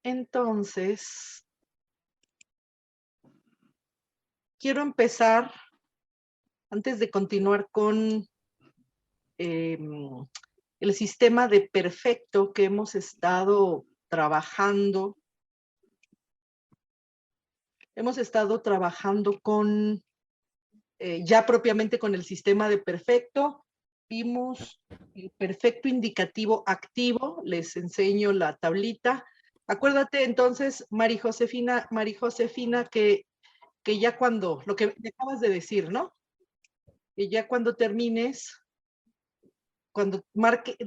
Entonces, quiero empezar, antes de continuar con el sistema de perfecto que hemos estado trabajando. Hemos estado trabajando con, ya propiamente con el sistema de perfecto. Vimos el perfecto indicativo activo, les enseño la tablita. Acuérdate entonces, Mari Josefina, que ya cuando, lo que me acabas de decir, ¿no? Que ya cuando termines, cuando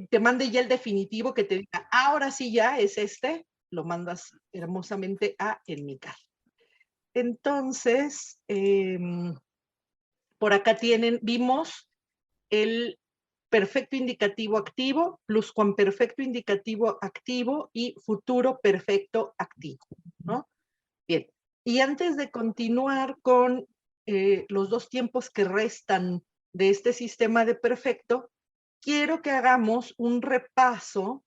te mande ya el definitivo que te diga, ahora sí ya es este, lo mandas hermosamente a Enmicar. Entonces, por acá vimos el perfecto indicativo activo, pluscuamperfecto indicativo activo y futuro perfecto activo, ¿no? Bien, y antes de continuar con los dos tiempos que restan de este sistema de perfecto, quiero que hagamos un repaso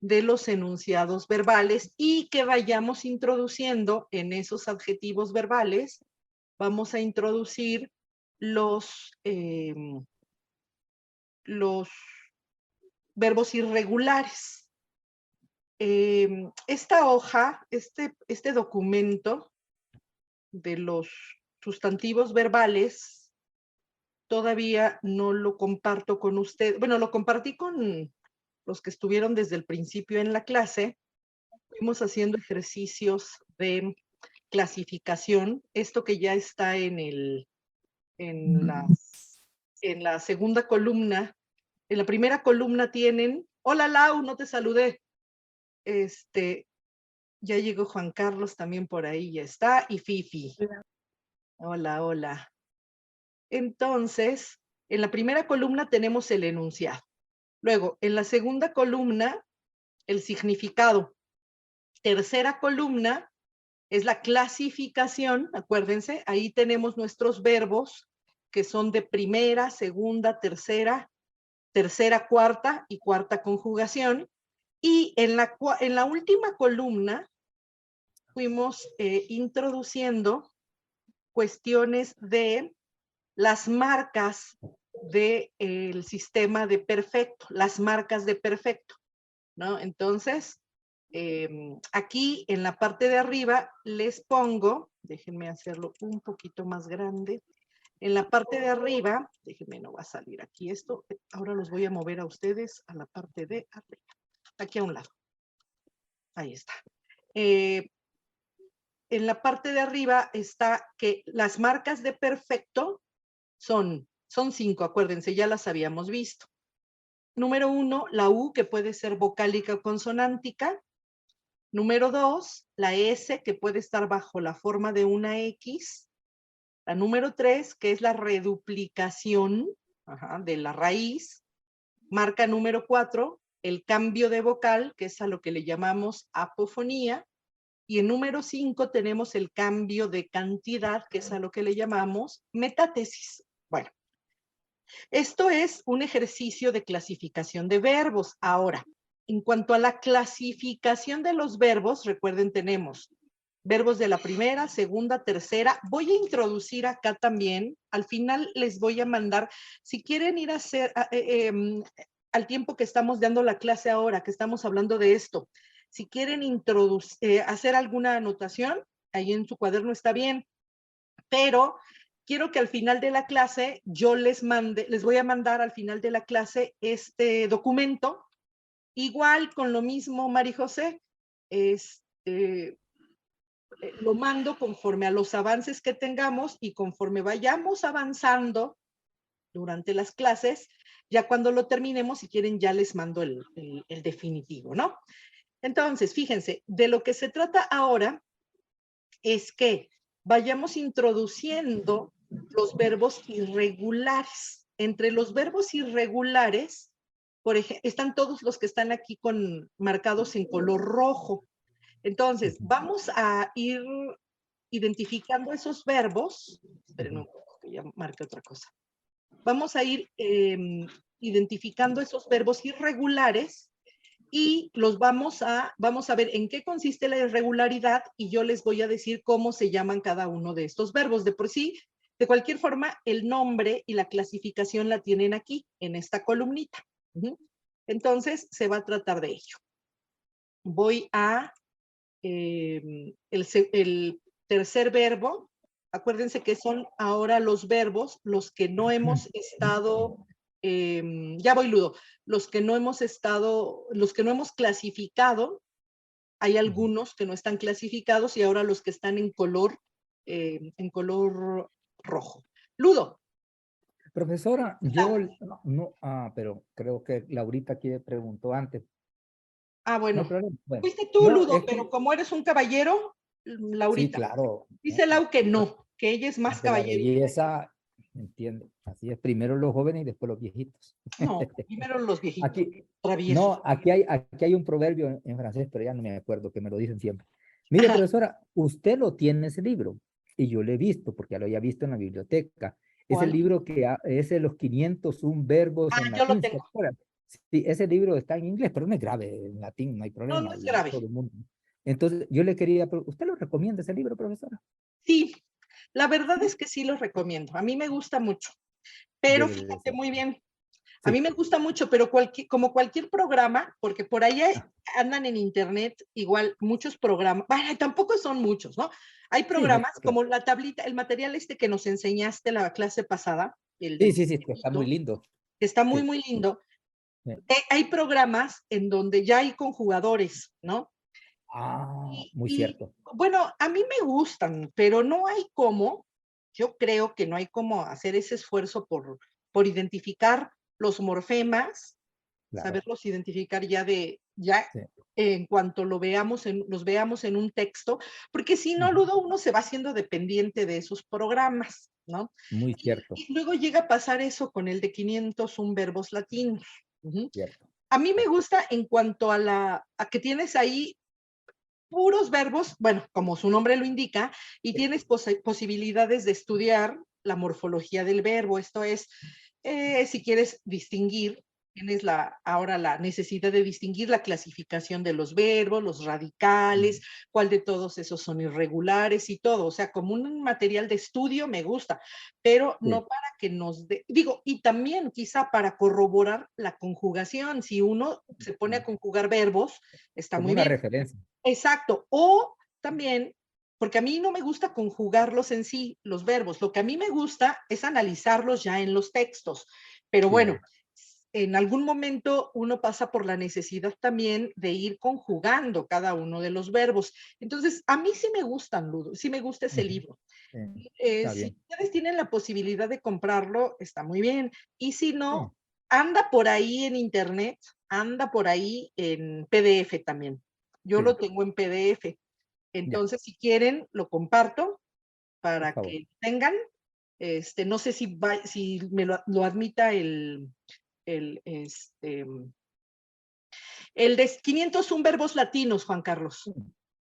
de los enunciados verbales y que vayamos introduciendo en esos adjetivos verbales, vamos a introducir los verbos irregulares. Esta hoja, este documento de los sustantivos verbales, todavía no lo comparto con usted. Bueno, lo compartí con los que estuvieron desde el principio en la clase. Fuimos haciendo ejercicios de clasificación. Esto que ya está en la segunda columna. En la primera columna tienen, hola Lau, no te saludé. Ya llegó Juan Carlos también por ahí, ya está, y Fifi. Hola, hola. Entonces, en la primera columna tenemos el enunciado. Luego, en la segunda columna, el significado. Tercera columna es la clasificación, acuérdense, ahí tenemos nuestros verbos que son de primera, segunda, tercera, cuarta y cuarta conjugación. Y en la última columna fuimos introduciendo cuestiones de las marcas del sistema de perfecto, las marcas de perfecto, ¿no? Entonces, aquí en la parte de arriba les pongo, déjenme hacerlo un poquito más grande, en la parte de arriba, déjenme, no va a salir aquí esto, ahora los voy a mover a ustedes a la parte de arriba, aquí a un lado, ahí está. En la parte de arriba está que las marcas de perfecto son 5, acuérdense, ya las habíamos visto. Número 1, la U, que puede ser vocálica o consonántica. Número 2, la S, que puede estar bajo la forma de una X. La número 3, que es la reduplicación de la raíz. Marca número 4, el cambio de vocal, que es a lo que le llamamos apofonía. Y en número 5 tenemos el cambio de cantidad, que es a lo que le llamamos metátesis. Bueno, esto es un ejercicio de clasificación de verbos. Ahora, en cuanto a la clasificación de los verbos, recuerden, tenemos verbos de la primera, segunda, tercera. Voy a introducir acá también, al final les voy a mandar, si quieren ir a hacer, al tiempo que estamos dando la clase ahora, que estamos hablando de esto, si quieren hacer alguna anotación, ahí en su cuaderno está bien, pero quiero que al final de la clase yo les voy a mandar al final de la clase este documento, igual con lo mismo, Mari José, lo mando conforme a los avances que tengamos y conforme vayamos avanzando durante las clases, ya cuando lo terminemos, si quieren, ya les mando el definitivo, ¿no? Entonces, fíjense, de lo que se trata ahora es que vayamos introduciendo los verbos irregulares. Entre los verbos irregulares, por ejemplo, están todos los que están aquí marcados en color rojo. Entonces, vamos a ir identificando esos verbos. Esperen un poco, que ya marque otra cosa. Vamos a ir identificando esos verbos irregulares y vamos a ver en qué consiste la irregularidad y yo les voy a decir cómo se llaman cada uno de estos verbos. De por sí, de cualquier forma, el nombre y la clasificación la tienen aquí, en esta columnita. Entonces, se va a tratar de ello. Voy a el tercer verbo. Acuérdense que son ahora los verbos los que no hemos estado, ya voy Ludo, los que no hemos clasificado. Hay algunos que no están clasificados y ahora los que están en color rojo. Ludo. Profesora, yo pero creo que Laurita aquí preguntó antes. Bueno. No problema. Bueno, Fuiste tú, no, Ludo, es que, pero como eres un caballero, sí, Laurita. claro. Dice Lau que no, que ella es más Ante la caballero. belleza, entiendo. Así es, primero los jóvenes y después los viejitos. No, primero los viejitos, Aquí, traviesos. no, aquí hay un proverbio en francés, pero ya no me acuerdo, que me lo dicen siempre. Mire, Ajá. profesora, usted lo tiene ese libro, y yo lo he visto, porque ya lo había visto en la biblioteca. Es el ¿Cuál? libro es de los 501 verbos en Yo lo latín, ¿se tengo. acuerdan? Sí, ese libro está en inglés, pero no es grave, en latín no hay No, no problema, es y grave. todo el mundo. Entonces, yo le quería, ¿usted lo recomienda ese libro, profesora? Sí, la verdad Sí, es que sí los recomiendo. A mí me gusta mucho. Pero debe de fíjate ser. muy bien, a mí Sí. me gusta mucho, pero como cualquier programa, porque por ahí Ah, andan en internet igual muchos programas, bueno, tampoco son muchos, ¿no? Hay sí, no, programas claro. como la tablita, el material que nos enseñaste la clase pasada, el Sí, del sí, sí, está muy sistemito, lindo. que está muy, Sí. muy lindo. Sí. Hay programas en donde ya hay conjugadores, ¿no? Ah, muy Y cierto. bueno, a mí me gustan, pero no hay cómo, yo creo que no hay cómo hacer ese esfuerzo por identificar los morfemas, Claro. saberlos identificar ya Sí. en cuanto los veamos en un texto, porque si no, Ujú. luego uno se va haciendo dependiente de esos programas, ¿no? Muy cierto, Y luego llega a pasar eso con el de 501 verbos latinos. Ujú. cierto. A mí me Cierto. gusta en cuanto a que tienes ahí puros verbos, bueno, como su nombre lo indica, y tienes posibilidades de estudiar la morfología del verbo, esto es, si quieres distinguir, tienes ahora la necesidad de distinguir la clasificación de los verbos, los radicales, Mm, cuál de todos esos son irregulares y todo, o sea, como un material de estudio me gusta, pero sí, no para que digo, y también quizá para corroborar la conjugación, si uno se pone a mm, conjugar verbos, está como muy una bien. referencia. Exacto. O también, porque a mí no me gusta conjugarlos en sí, los verbos. Lo que a mí me gusta es analizarlos ya en los textos. Pero bueno, Sí, en algún momento uno pasa por la necesidad también de ir conjugando cada uno de los verbos. Entonces, a mí sí me gustan, Ludo, sí me gusta ese ujú, libro. sí, está Si bien. ustedes tienen la posibilidad de comprarlo, está muy bien. Y si Sí, no, anda por ahí en internet, anda por ahí en PDF también. Yo sí, lo tengo en PDF. ya, Entonces, si quieren, lo comparto por para favor. que tengan. No sé si me lo admita el, este, el de 501 verbos latinos, Juan Carlos. Mm,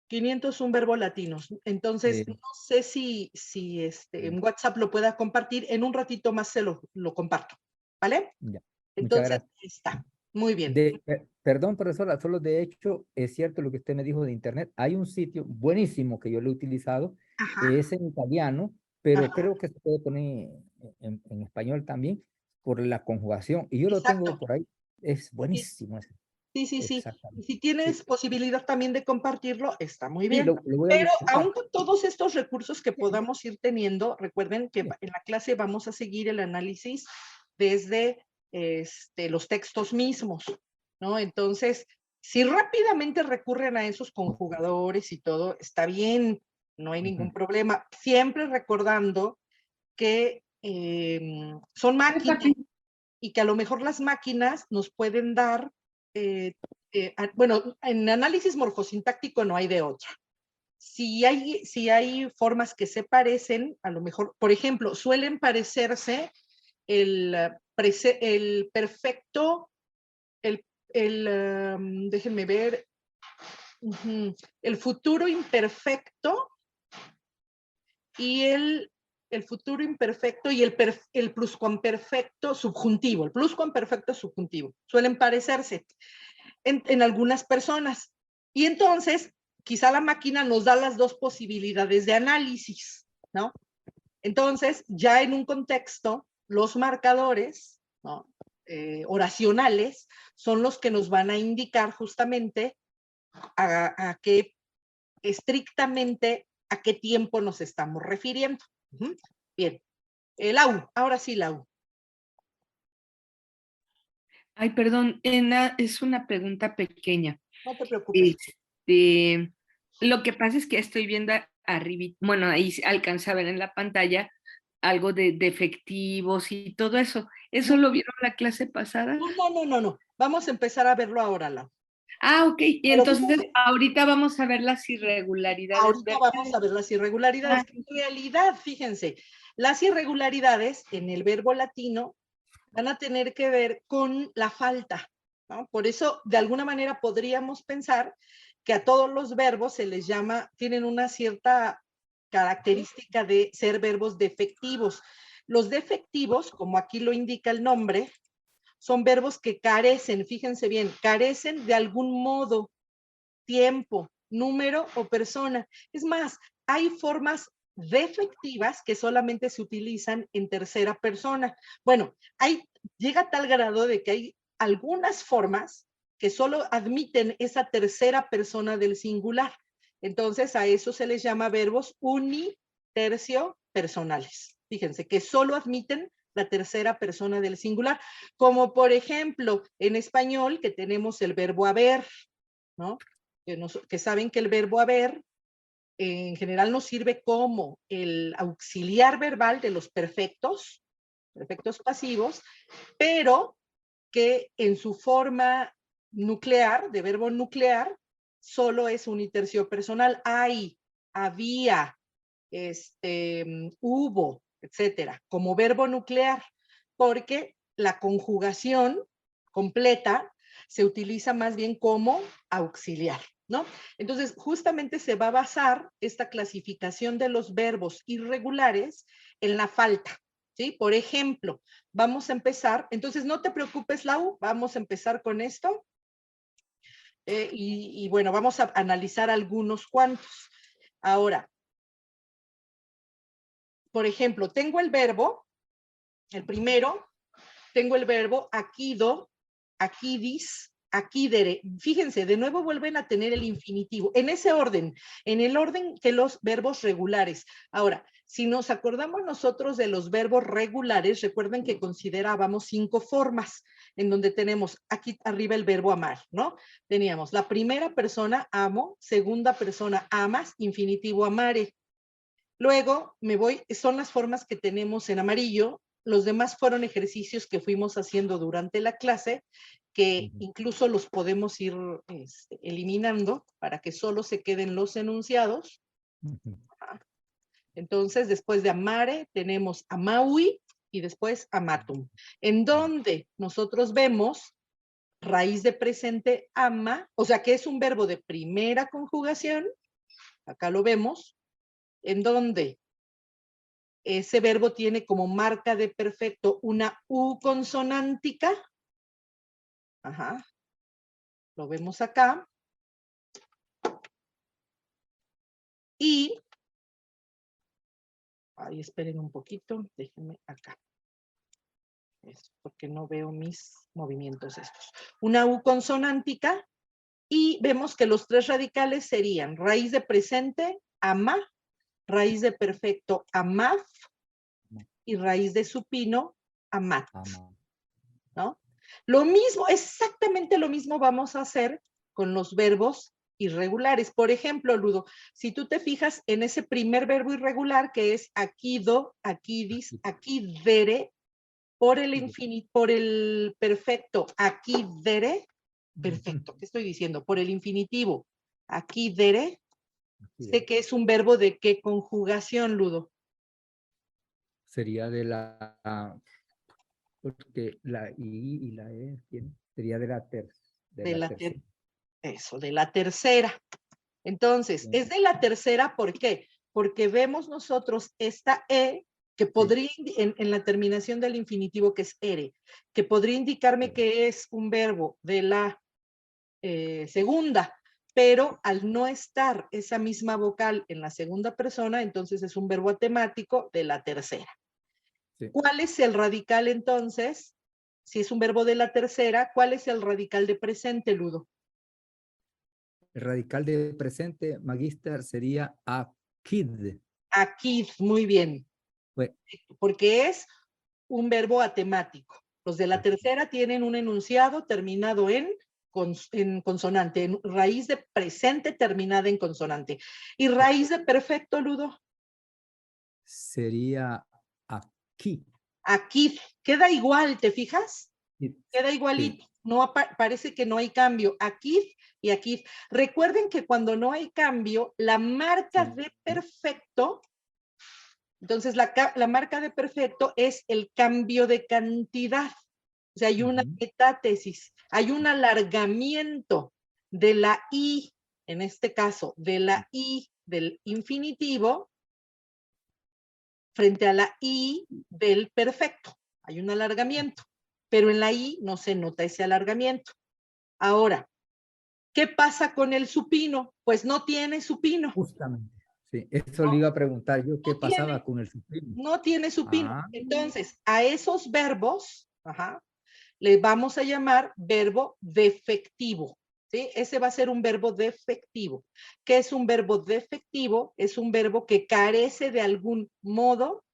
501 verbos latinos. Entonces, no sí, sé si sí, en WhatsApp lo pueda compartir. En un ratito más lo comparto. ¿Vale? ya. Muchas Entonces, gracias. está. Muy bien. Perdón, profesora, solo de hecho es cierto lo que usted me dijo de internet. Hay un sitio buenísimo que yo lo he utilizado, Ajá, es en italiano, pero ajá, creo que se puede poner en español también por la conjugación. Y yo lo tengo exacto. por ahí. Es Sí, buenísimo ese. sí, sí, sí. Y Exactamente. si Sí, tienes posibilidad también de compartirlo, está muy sí, bien. lo voy a Pero buscar. aún con todos estos recursos que Sí, podamos ir teniendo, recuerden que sí, en la clase vamos a seguir el análisis desde los textos mismos, ¿no? Entonces, si rápidamente recurren a esos conjugadores y todo, está bien, no hay ningún ujú, problema. Siempre recordando que son máquinas y que a lo mejor las máquinas nos pueden dar, bueno, en análisis morfosintáctico no hay de otra. Si hay formas que se parecen, a lo mejor, por ejemplo, suelen parecerse el, el perfecto, déjenme ver, el futuro imperfecto y el futuro imperfecto y el pluscuamperfecto subjuntivo. El pluscuamperfecto subjuntivo. Suelen parecerse. en algunas personas. Y entonces, quizá la máquina nos da las dos posibilidades de análisis, ¿no? Entonces, ya en un contexto, los marcadores, ¿no? Oracionales son los que nos van a indicar justamente a qué estrictamente a qué tiempo nos estamos refiriendo. Bien, Lau, ahora sí, Lau. Ay, perdón, es una pregunta pequeña. No te preocupes. Lo que pasa es que estoy viendo arriba, bueno, ahí alcanza a ver en la pantalla algo de efectivos y todo eso. ¿Eso lo vieron la clase pasada? No. Vamos a empezar a verlo ahora, Lau. Ah, ok. Y Pero entonces fíjate, ahorita vamos a ver las irregularidades ahorita vamos verbales. a ver las irregularidades. En realidad, fíjense, las irregularidades en el verbo latino van a tener que ver con la falta, ¿no? Por eso, de alguna manera, podríamos pensar que a todos los verbos se les llama, tienen una cierta característica de ser verbos defectivos. Los defectivos, como aquí lo indica el nombre, son verbos que carecen, fíjense bien, carecen de algún modo, tiempo, número o persona. Es más, hay formas defectivas que solamente se utilizan en tercera persona. Bueno, llega a tal grado de que hay algunas formas que solo admiten esa tercera persona del singular. Entonces, a eso se les llama verbos unitercio personales. Fíjense, que solo admiten la tercera persona del singular, como por ejemplo en español que tenemos el verbo haber, ¿no? Que saben que el verbo haber en general nos sirve como el auxiliar verbal de los perfectos pasivos, pero que en su forma nuclear, de verbo nuclear, solo es unitercio personal. Hay, había, hubo, etcétera, como verbo nuclear, porque la conjugación completa se utiliza más bien como auxiliar, ¿no? Entonces, justamente se va a basar esta clasificación de los verbos irregulares en la falta, ¿sí? Por ejemplo, vamos a empezar, entonces no te preocupes, Lau, vamos a empezar con esto. Y bueno, vamos a analizar algunos cuantos. Ahora, por ejemplo, tengo el verbo, el primero, tengo el verbo aquido, aquidis, aquidere. Fíjense, de nuevo vuelven a tener el infinitivo, en ese orden, en el orden que los verbos regulares. Ahora, si nos acordamos nosotros de los verbos regulares, recuerden que considerábamos 5 formas, en donde tenemos aquí arriba el verbo amar, ¿no? Teníamos la primera persona, amo, segunda persona, amas, infinitivo amare. Luego me voy, son las formas que tenemos en amarillo. Los demás fueron ejercicios que fuimos haciendo durante la clase, que incluso los podemos ir eliminando para que solo se queden los enunciados. Entonces, después de amare, tenemos amaui y después amatum, en donde nosotros vemos raíz de presente ama, o sea que es un verbo de primera conjugación, acá lo vemos, en donde ese verbo tiene como marca de perfecto una U consonántica. Ajá. Lo vemos acá. Y, ahí esperen un poquito, déjenme acá. Es porque no veo mis movimientos estos. Una U consonántica y vemos que los 3 radicales serían raíz de presente, ama, raíz de perfecto, amaf, y raíz de supino, amat, ¿no? Lo mismo, exactamente lo mismo vamos a hacer con los verbos irregulares. Por ejemplo, Ludo, si tú te fijas en ese primer verbo irregular que es aquido, aquidis, aquidere, por el perfecto aquidere, perfecto, ¿qué estoy diciendo? Por el infinitivo aquidere, sé que es un verbo de qué conjugación, Ludo. Sería de la, porque la I y la E sería de la tercera. Eso, de la tercera. Entonces, es de la tercera, ¿por qué? Porque vemos nosotros esta E que podría, en la terminación del infinitivo que es ere, que podría indicarme que es un verbo de la segunda, pero al no estar esa misma vocal en la segunda persona, entonces es un verbo atemático de la tercera. Sí. ¿Cuál es el radical entonces? Si es un verbo de la tercera, ¿cuál es el radical de presente, Ludo? El radical de presente, Magister, sería akid. Akid, muy bien. Pues, Porque es un verbo atemático. Los de la tercera tienen un enunciado terminado en consonante, en raíz de presente terminada en consonante. ¿Y raíz de perfecto, Ludo? sería aquí. Aquí queda igual, ¿te fijas? Sí. Queda igualito. No parece que no hay cambio. Aquí y aquí. Recuerden que cuando no hay cambio, la marca Sí. de perfecto, entonces la marca de perfecto es el cambio de cantidad. O sea, hay una metátesis, hay un alargamiento de la I, en este caso, de la I del infinitivo frente a la I del perfecto. Hay un alargamiento, pero en la I no se nota ese alargamiento. Ahora, ¿qué pasa con el supino? Pues no tiene supino. Justamente. Sí, eso le iba a preguntar yo, ¿qué pasaba con el supino? No tiene supino. Ah. Entonces, a esos verbos, le vamos a llamar verbo defectivo. ¿Sí? Ese va a ser un verbo defectivo. ¿Qué es un verbo defectivo? Es un verbo que carece de algún modo,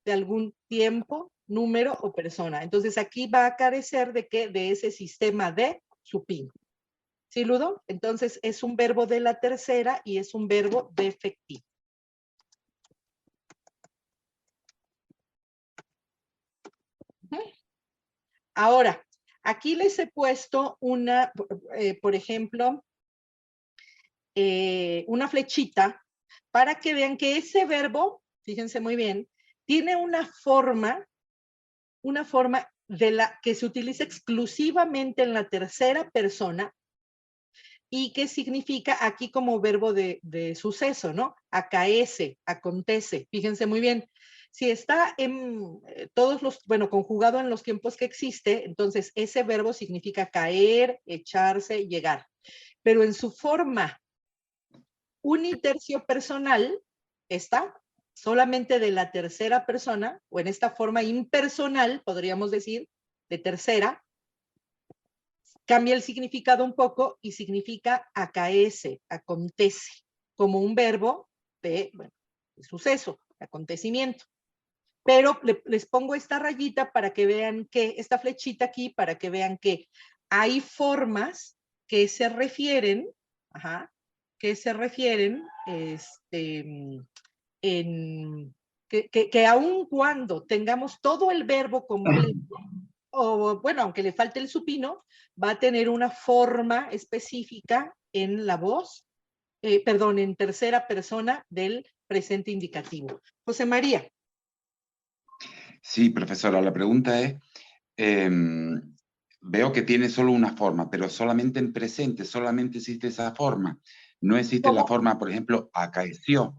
de algún tiempo, número o persona. Entonces aquí va a carecer de qué? De ese sistema de supino. ¿Sí, Ludo? Entonces es un verbo de la tercera y es un verbo defectivo. Ahora, aquí les he puesto una, por ejemplo, una flechita para que vean que ese verbo, fíjense muy bien, tiene una forma de la que se utiliza exclusivamente en la tercera persona y que significa aquí como verbo de suceso, ¿no? Acaece, acontece, fíjense muy bien. Si está en todos los, bueno, conjugado en los tiempos que existe, entonces ese verbo significa caer, echarse, llegar. Pero en su forma unitercio personal está solamente de la tercera persona, o en esta forma impersonal, podríamos decir, de tercera, cambia el significado un poco y significa acaece, acontece, como un verbo de, bueno, de suceso, de acontecimiento. Pero les pongo esta rayita para que vean que, esta flechita aquí, para que vean que hay formas que se refieren, que aun cuando tengamos todo el verbo completo, o bueno, aunque le falte el supino, va a tener una forma específica en la voz, en tercera persona del presente indicativo. José María. Sí, profesora, la pregunta es, veo que tiene solo una forma, pero solamente en presente, solamente existe esa forma. No existe la forma, por ejemplo, acaeció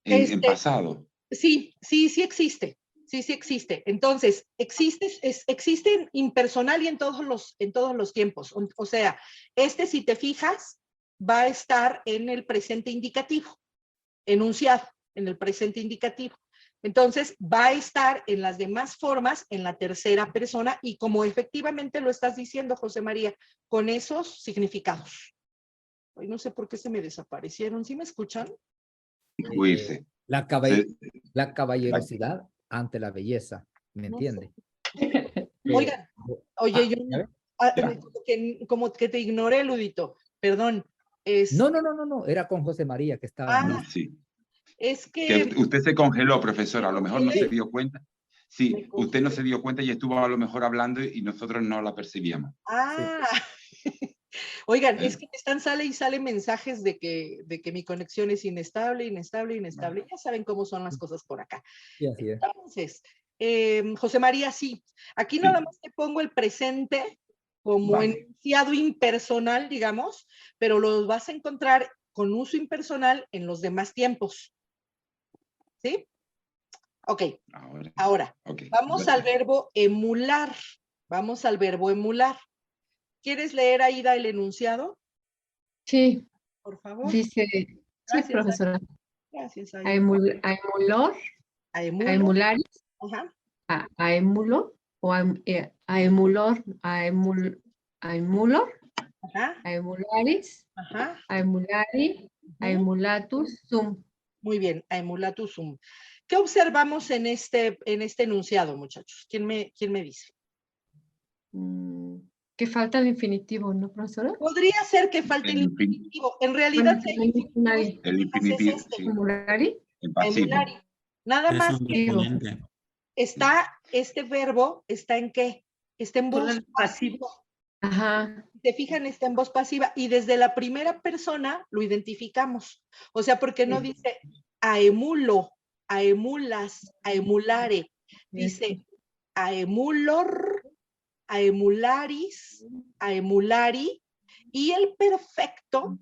en pasado. Sí, sí, sí existe. Sí, sí existe. Entonces, existe impersonal y en todos los tiempos. O sea, si te fijas, va a estar en el presente indicativo, enunciado, en el presente indicativo. Entonces, va a estar en las demás formas en la tercera persona y como efectivamente lo estás diciendo, José María, con esos significados. Hoy no sé por qué se me desaparecieron. ¿Sí me escuchan? Huirse. La caballerosidad ante la belleza, ¿me entiende? Oigan, oye, yo como que te ignoré, Ludito, perdón. No, era con José María que estaba. Sí. Es Que usted se congeló, profesora, a lo mejor no se dio cuenta. Sí, usted no se dio cuenta y estuvo a lo mejor hablando y nosotros no la percibíamos. Sí. Oigan, es que están sale y sale mensajes de que mi conexión es inestable. Ya saben cómo son las cosas por acá. Sí, así es. Entonces, José María, sí. Aquí nada más te pongo el presente como enunciado impersonal, digamos, pero los vas a encontrar con uso impersonal en los demás tiempos. ¿Sí? Ok. Ahora, vamos al verbo emular. ¿Quieres leer, Aida, el enunciado? Sí, Por favor. dice, sí, Gracias, profesora. Gracias, A Aida. emulor, a Aemulo. emularis, Ajá. a emulo, o a emulor, a emulor, Ajá. a emularis, Ajá. a emulari, a emulatus sum. Muy bien, a emulatus sum. ¿Qué observamos en este enunciado, muchachos? ¿Quién me dice? Que falta el infinitivo, ¿no, profesora? Podría ser que falte el infinitivo. En realidad, Bueno, el infinitivo nadie. El infinitivo, es sí, Emulari, el pasivo. emulari. Nada Es más un que deponente. está, este verbo está en qué? Está en Solo voz en pasivo. pasiva. ajá, Si te fijan, está en voz pasiva y desde la primera persona lo identificamos. O sea, porque no dice a emulo, a emulas, a emulare. Dice a emulor, a emularis, a emulari. Y el perfecto,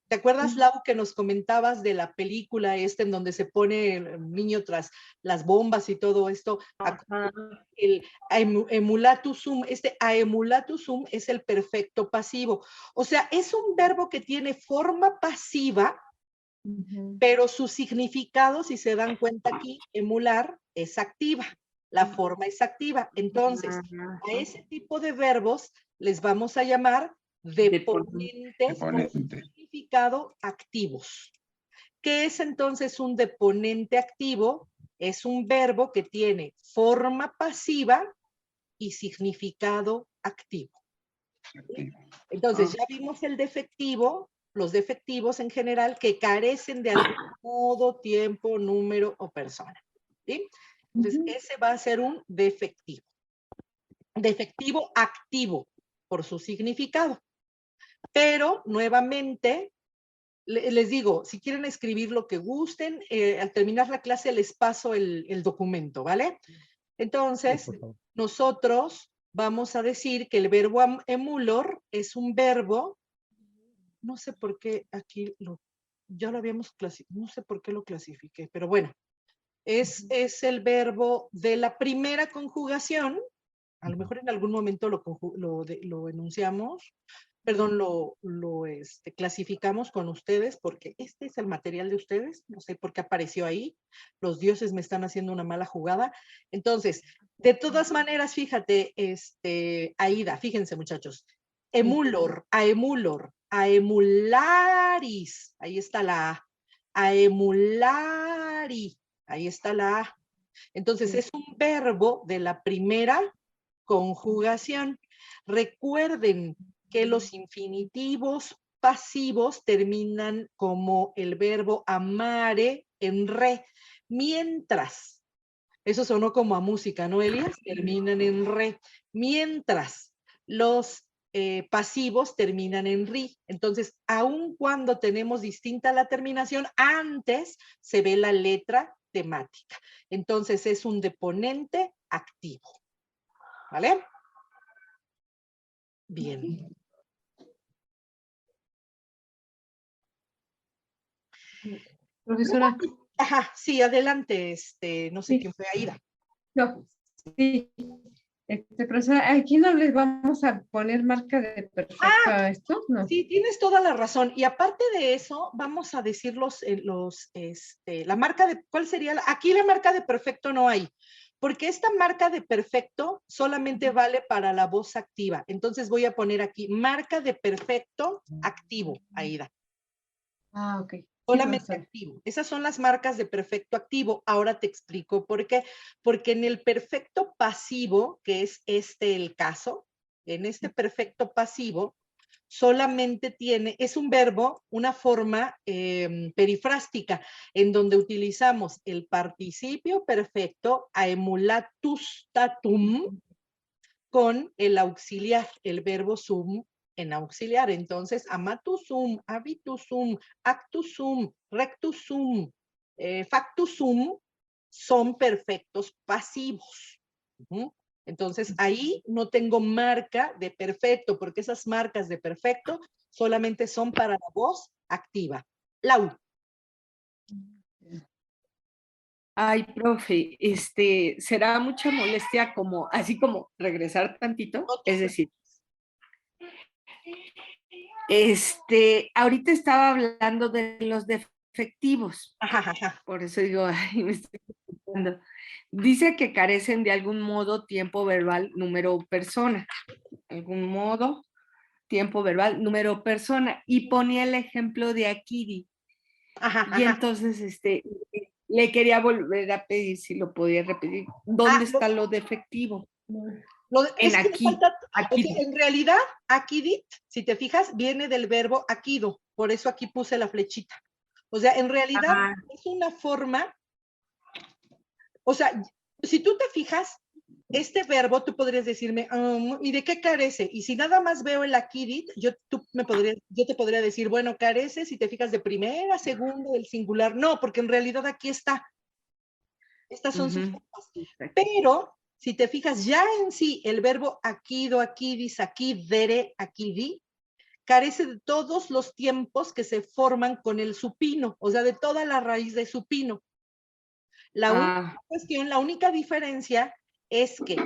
¿te acuerdas, Lau, que nos comentabas de la película en donde se pone el niño tras las bombas y todo esto? Ajá. El emulatus sum, emulatus sum es el perfecto pasivo. O sea, es un verbo que tiene forma pasiva, pero su significado, si se dan cuenta aquí, emular es activa. La forma es activa. Entonces, a ese tipo de verbos les vamos a llamar deponentes con Deponente. significado activos. ¿Qué es entonces un deponente activo? Es un verbo que tiene forma pasiva y significado activo. ¿Sí? Entonces, ya vimos el defectivo, los defectivos en general que carecen de algún modo, tiempo, número o persona. ¿Sí? Entonces, ese va a ser un defectivo. Defectivo activo por su significado. Pero, nuevamente, les digo, si quieren escribir lo que gusten, al terminar la clase les paso el documento, ¿vale? Entonces, por favor. nosotros vamos a decir que el verbo emulor es un verbo, no sé por qué aquí ya lo habíamos clasificado, no sé por qué lo clasifiqué, pero bueno, es el verbo de la primera conjugación, a lo mejor en algún momento lo enunciamos, perdón, lo clasificamos con ustedes porque este es el material de ustedes, no sé por qué apareció ahí, los dioses me están haciendo una mala jugada. Entonces, de todas maneras, fíjate, Aida, fíjense muchachos, emulor, a emularis, ahí está la A emulari, ahí está la A. Entonces, es un verbo de la primera conjugación. Recuerden que los infinitivos pasivos terminan como el verbo amare en re, mientras, eso sonó como a música, ¿no, Elias? Terminan en re, mientras los pasivos terminan en ri. Entonces, aun cuando tenemos distinta la terminación, antes se ve la letra temática. Entonces, es un deponente activo. ¿Vale? Bien. profesora. Ajá, sí, adelante, no sé Sí. quién fue Aida. No, sí. Profesora, aquí no les vamos a poner marca de perfecto a esto, ¿no? Sí, tienes toda la razón. Y aparte de eso, vamos a decir la marca de, ¿cuál sería? Aquí la marca de perfecto no hay, porque esta marca de perfecto solamente vale para la voz activa. Entonces voy a poner aquí marca de perfecto activo, Aida. Ah, ok. Solamente profesora. activo. Esas son las marcas de perfecto activo. Ahora te explico por qué. Porque en el perfecto pasivo, que es el caso, en este perfecto pasivo, solamente es un verbo, una forma perifrástica, en donde utilizamos el participio perfecto aemulatus tatum con el auxiliar, el verbo sum en auxiliar. Entonces, amatus sum, habitus sum, actus sum, rectus sum, factus sum son perfectos pasivos. Entonces, ahí no tengo marca de perfecto, porque esas marcas de perfecto solamente son para la voz activa. Lau. Ay, profe, ¿será mucha molestia así como regresar tantito? Es decir, Ahorita estaba hablando de los defectivos, Ajá, ajá. por eso digo, ay, me estoy preocupando. Dice que carecen de algún modo, tiempo verbal, número, persona. Algún modo, tiempo verbal, número, persona. Y ponía el ejemplo de Akiri. Ajá, Y ajá. entonces le quería volver a pedir si lo podía repetir. Ah, ¿Dónde está lo defectivo? Es que le aquí, falta, o aquí. sea, en realidad, akidit, si te fijas, viene del verbo akido, por eso aquí puse la flechita. O sea, en realidad Ah, es una forma, o sea, si tú te fijas, este verbo tú podrías decirme, ¿y de qué carece? Y si nada más veo el akidit, yo te podría decir, bueno, carece si te fijas de primera, segunda, del singular. No, porque en realidad aquí está. Estas son sus formas. Pero si te fijas ya en sí, el verbo akido, akidis, akidere, akidi, carece de todos los tiempos que se forman con el supino, o sea, de toda la raíz de supino. La única cuestión, la única diferencia es que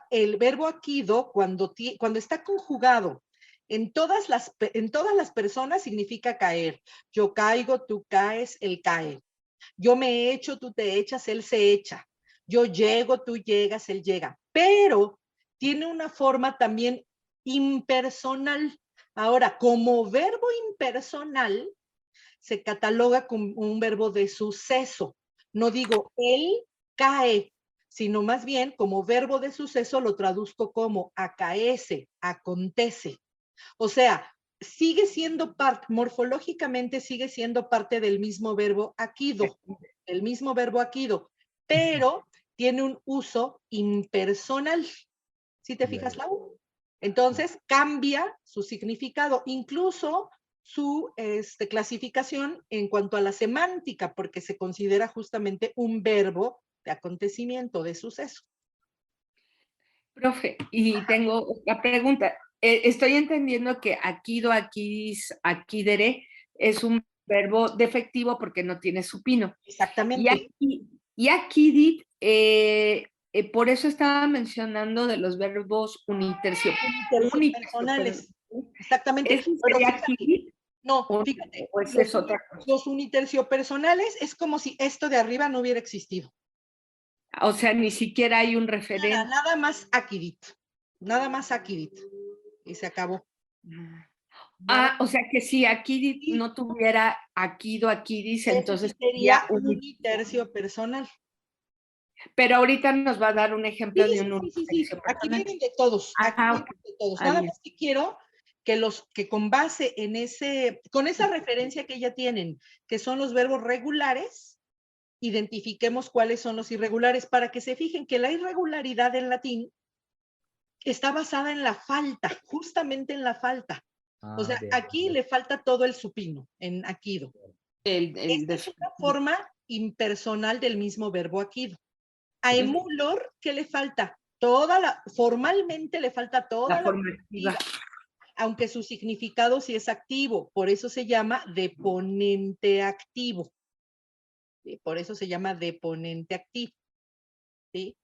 el verbo akido, cuando está conjugado en todas las personas, significa caer. Yo caigo, tú caes, él cae. Yo me echo, tú te echas, él se echa. Yo llego, tú llegas, él llega. Pero tiene una forma también impersonal. Ahora, como verbo impersonal, se cataloga como un verbo de suceso. No digo él cae, sino más bien como verbo de suceso lo traduzco como acaece, acontece. O sea, sigue siendo parte, morfológicamente sigue siendo parte del mismo verbo akido, pero tiene un uso impersonal. ¿Sí te fijas, Lau? Entonces cambia su significado, incluso su clasificación en cuanto a la semántica, porque se considera justamente un verbo de acontecimiento, de suceso. Profe, y tengo otra pregunta. Estoy entendiendo que akido, akidis, akidere es un verbo defectivo porque no tiene supino. Exactamente. Y akidit, por eso estaba mencionando de los verbos Unitercionales. Exactamente. ¿Ese Pero sería fíjate, akidit no, o fíjate, esa es otra cosa? los uniterciopersonales es como si esto de arriba no hubiera existido. O sea, ni siquiera hay un referente. Nada más akidit. Nada más akidit. Y se acabó. O sea que si akidit no tuviera akido, akidis, entonces sería sería uniterciopersonal. Pero ahorita nos va a dar un ejemplo de un uniterciopersonal. Aquí vienen de todos. Aquí vienen de todos. Nada más que quiero que con base en con esa referencia que ya tienen, que son los verbos regulares, identifiquemos cuáles son los irregulares para que se fijen que la irregularidad en latín está basada en la falta, justamente en la falta. O sea, aquí le falta todo el supino, en akido. Esta es una forma impersonal del mismo verbo akido. A emulor, ¿qué le falta? Formalmente le falta toda la forma activa. Aunque su significado sí es activo, por eso se llama deponente activo. ¿Sí? Por eso se llama deponente activo. ¿Sí?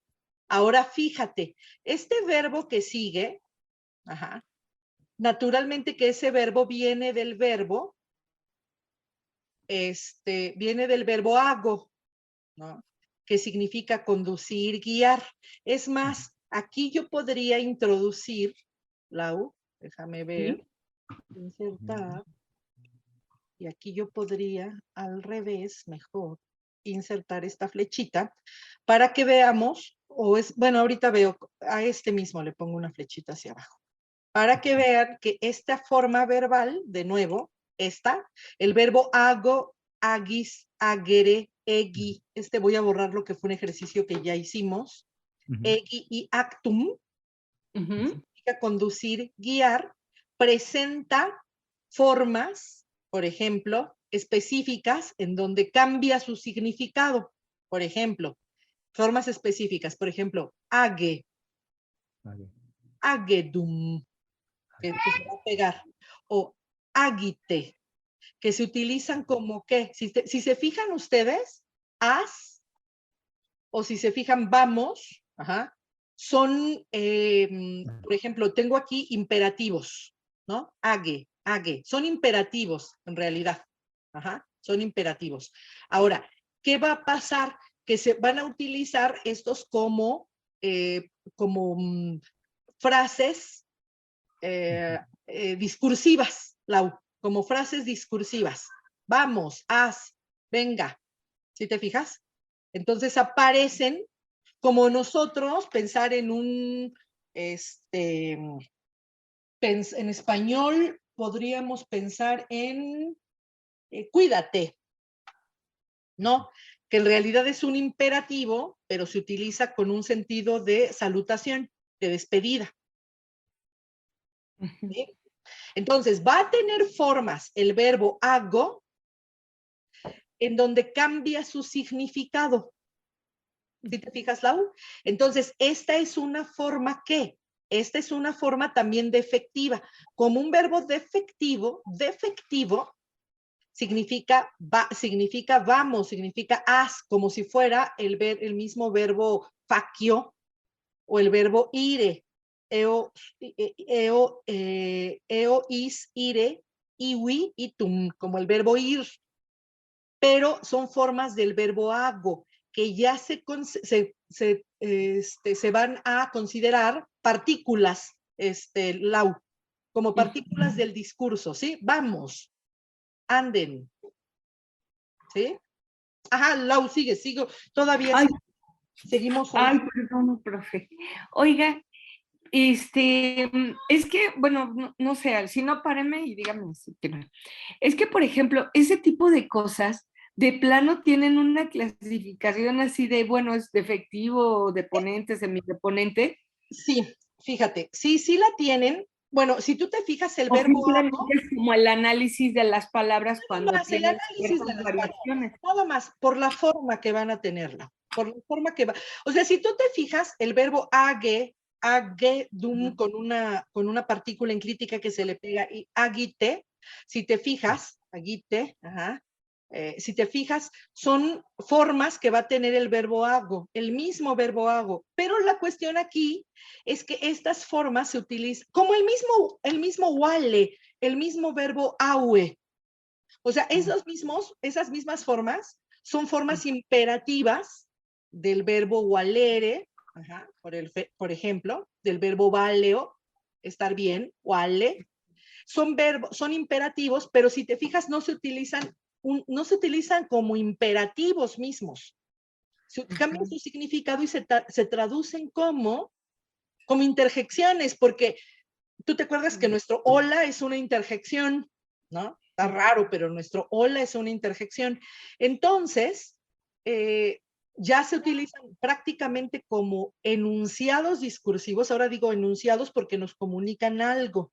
Ahora fíjate, este verbo que sigue, naturalmente que ese verbo viene del verbo hago, ¿no? Que significa conducir, guiar. Es más, aquí yo podría introducir, Lau, déjame ver, insertar, y aquí yo podría al revés, mejor, insertar esta flechita para que veamos, bueno, ahorita veo, a este mismo le pongo una flechita hacia abajo, para que vean que esta forma verbal, de nuevo, el verbo hago, agis, agere, egi, voy a borrar lo que fue un ejercicio que ya hicimos, egi y actum, significa conducir, guiar, presenta formas, por ejemplo, específicas en donde cambia su significado. Por ejemplo, formas específicas, por ejemplo, age, agedum, que se va a pegar, o agite, que se utilizan como qué. Si se fijan ustedes, haz, o si se fijan, vamos, son, por ejemplo, tengo aquí imperativos, ¿no? Age, age. Son imperativos, en realidad. Ajá, son imperativos. Ahora, ¿qué va a pasar? Que se van a utilizar estos como, frases discursivas, Lau, como frases discursivas. Vamos, haz, venga. ¿Sí te fijas? Entonces aparecen como nosotros pensar en un, en español podríamos pensar en cuídate, ¿no? Que en realidad es un imperativo, pero se utiliza con un sentido de salutación, de despedida. ¿Sí? Entonces, va a tener formas el verbo hago en donde cambia su significado. ¿Sí te fijas, Lau? Entonces, esta es una forma ¿qué? Esta es una forma también defectiva. Como un verbo defectivo significa vamos, significa haz, como si fuera el mismo verbo facio o el verbo ire. Eo, is, ire, iwi, itum, como el verbo ir. Pero son formas del verbo hago, que ya se van a considerar partículas, Lau, como partículas del discurso, ¿sí? Vamos, anden, ¿sí? Ajá, Lau, sigo, todavía Ay, seguimos. Ay, perdón, profe. Oiga, es que, bueno, no sé, si no, páreme y dígame si quieren. Es que, por ejemplo, ese tipo de cosas de plano tienen una clasificación así de, bueno, es defectivo, deponente, semideponente. Sí, fíjate, sí la tienen. Bueno, si tú te fijas el O verbo simplemente hago, es como el análisis de las palabras cuando más el tienen análisis de ciertas las variaciones. palabras, nada más, por la forma que van a tenerla, por la forma que va. O sea, si tú te fijas, el verbo age dum, con una partícula enclítica que se le pega, y agite, si te fijas, agite, ajá, si te fijas, son formas que va a tener el verbo hago, el mismo verbo hago, pero la cuestión aquí es que estas formas se utilizan como el mismo wale, el mismo verbo aue. O sea, esas mismas formas son formas imperativas del verbo walere, ajá, por ejemplo, del verbo valeo, estar bien, wale. Son imperativos, pero si te fijas, no se utilizan como imperativos mismos. Cambian su significado y se traducen como interjecciones, porque tú te acuerdas que nuestro hola es una interjección, ¿no? Está raro, pero nuestro hola es una interjección. Entonces, ya se utilizan prácticamente como enunciados discursivos. Ahora digo enunciados porque nos comunican algo.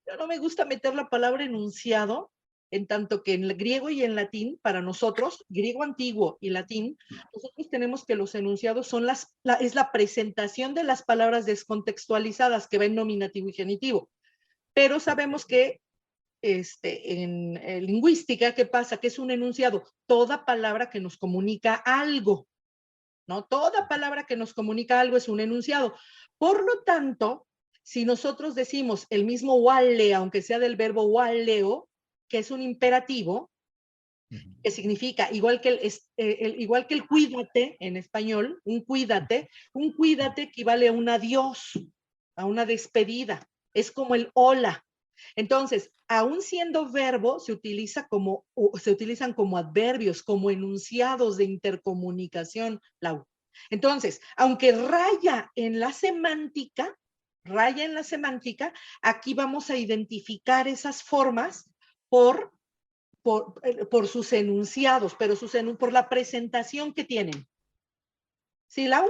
Yo no me gusta meter la palabra enunciado, en tanto que en el griego y en latín, para nosotros, griego antiguo y latín, nosotros tenemos que los enunciados son es la presentación de las palabras descontextualizadas que va en nominativo y genitivo. Pero sabemos que en lingüística, ¿qué pasa? Que es un enunciado. Toda palabra que nos comunica algo, ¿no? Toda palabra que nos comunica algo es un enunciado. Por lo tanto, si nosotros decimos el mismo wale, aunque sea del verbo waleo, que es un imperativo, que significa, igual que el cuídate en español, un cuídate equivale a un adiós, a una despedida. Es como el hola. Entonces, aún siendo verbo, se utilizan como adverbios, como enunciados de intercomunicación, Lau. Entonces, aunque raya en la semántica, aquí vamos a identificar esas formas por sus enunciados, pero por la presentación que tienen. ¿Sí, Lau?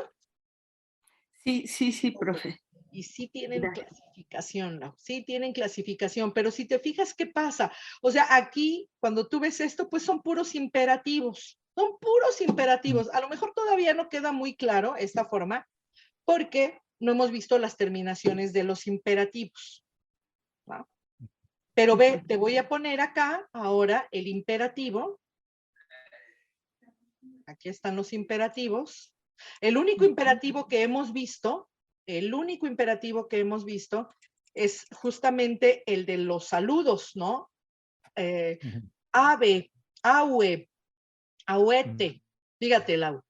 Sí, profe. Y sí tienen clasificación, Lau. Sí tienen clasificación, pero si te fijas, ¿qué pasa? O sea, aquí, cuando tú ves esto, pues son puros imperativos. Son puros imperativos. A lo mejor todavía no queda muy claro esta forma, porque no hemos visto las terminaciones de los imperativos, ¿no? Pero ve, te voy a poner acá ahora el imperativo. Aquí están los imperativos. El único imperativo que hemos visto es justamente el de los saludos, ¿no? Ujú. Ave, aue, auete. Fíjate, Lau.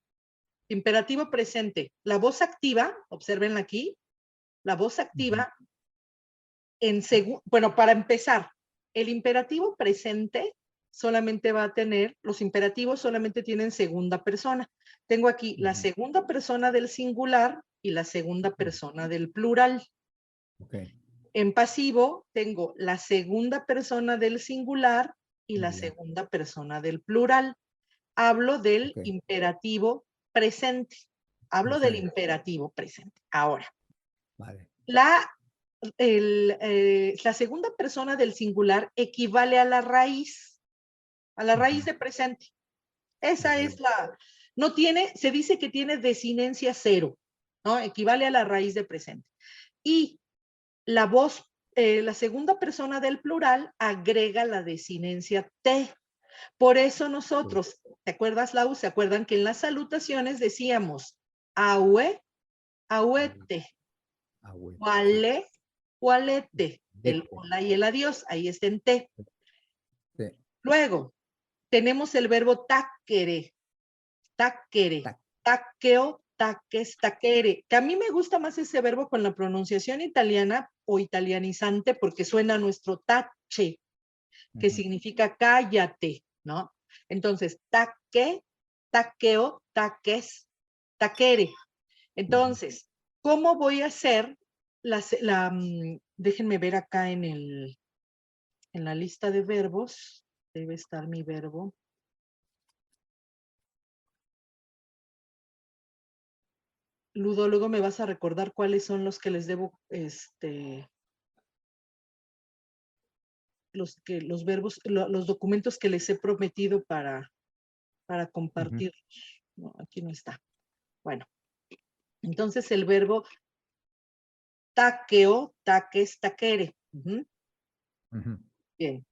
Imperativo presente. La voz activa, observen aquí, la voz activa bueno, para empezar, el imperativo presente solamente va a tener, los imperativos solamente tienen segunda persona. Tengo aquí la Ujú. segunda persona del singular y la segunda persona del plural. Ok. En pasivo tengo la segunda persona del singular y la Singular. segunda persona del plural. Hablo del Ok. imperativo presente. Hablo del Presente. imperativo presente. Ahora, Vale. la segunda persona del singular equivale a la raíz de presente. Esa es no tiene, se dice que tiene desinencia cero, ¿no? Equivale a la raíz de presente. Y la voz, la segunda persona del plural agrega la desinencia te. Por eso nosotros, ¿te acuerdas, Lau? ¿Se acuerdan que en las salutaciones decíamos aue, auete, Agüe. wale, walete, el Vete. hola y el adiós, ahí está en te. Sí. Luego, tenemos el verbo taquere, taquere, Tac. taqueo, taques, taquere, que a mí me gusta más ese verbo con la pronunciación italiana o italianizante porque suena a nuestro tache, que Ujú. significa cállate, ¿no? Entonces, taque, taqueo, taques, taquere. Entonces, ¿cómo voy a hacer déjenme ver acá en la lista de verbos, debe estar mi verbo. Ludo, luego me vas a recordar cuáles son los que les debo, los verbos, los documentos que les he prometido para compartirlos. No, aquí no está. Bueno, entonces el verbo taqueo, taques, taquere. Ujú. Ujú. Bien.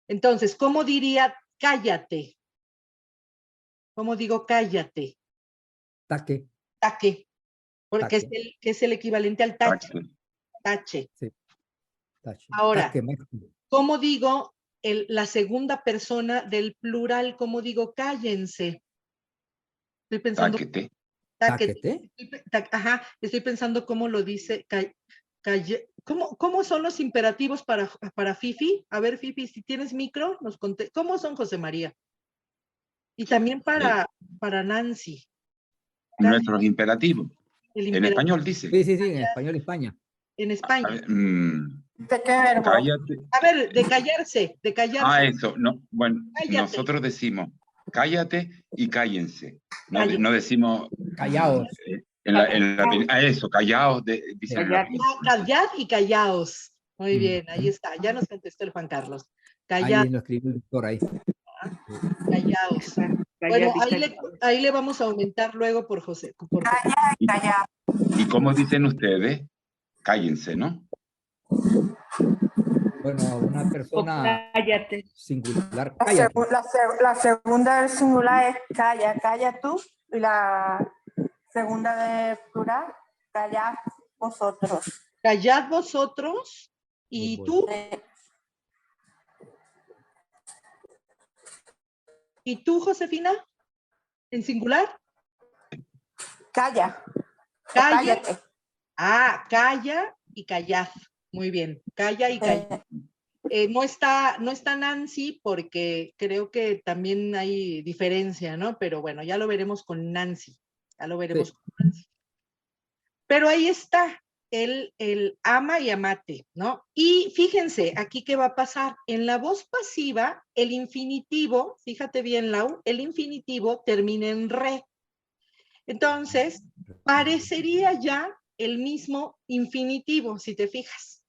Entonces, ¿cómo diría cállate? ¿Cómo digo cállate? Taque. Taque. Porque Taque. es el equivalente al tache. Taque. Tache. Sí. Tache. Ahora, Taque máximo. ¿cómo digo la segunda persona del plural? ¿Cómo digo cállense? Estoy pensando, Taquete. taquete. Taquete. Ajá, estoy pensando cómo lo dice. ¿Cómo son los imperativos para Fifi? A ver, Fifi, si tienes micro, nos conté. ¿Cómo son, José María? Y también para Nancy. Nuestros imperativos. El En imperativo español dice. Sí, sí, sí, en español España. en A España. ver, ¿De qué verbo? cállate. A ver, de callarse. Eso. No, bueno, Cállate. nosotros decimos cállate y cállense. No, Cállate. no decimos Callaos. eso, callaos, dicen en la Callar. película. Callad y callaos. Muy bien, ahí Ujú. está. Ya nos contestó el Juan Carlos. Ahí Callad, lo escribió el doctor ahí. callaos. Bueno, ahí le vamos a aumentar luego por José. Callar. ¿Y cómo dicen ustedes? Cállense, ¿no? Bueno, a una O persona cállate. singular, cállate. La segunda del singular es calla, calla tú. Y la segunda de plural, callad vosotros. Callad vosotros. ¿Y Voy. tú? ¿Y tú, Josefina? ¿En singular? Calla. Calla. Cállate. Calla y callad. Muy bien. Calla y callad. No está Nancy porque creo que también hay diferencia, ¿no? Pero bueno, ya lo veremos con Nancy. Ya lo veremos Sí. con Nancy. Pero ahí está el ama y amate, ¿no? Y fíjense, aquí qué va a pasar. En la voz pasiva, el infinitivo, fíjate bien, Lau, el infinitivo termina en re. Entonces, parecería ya el mismo infinitivo, si te fijas,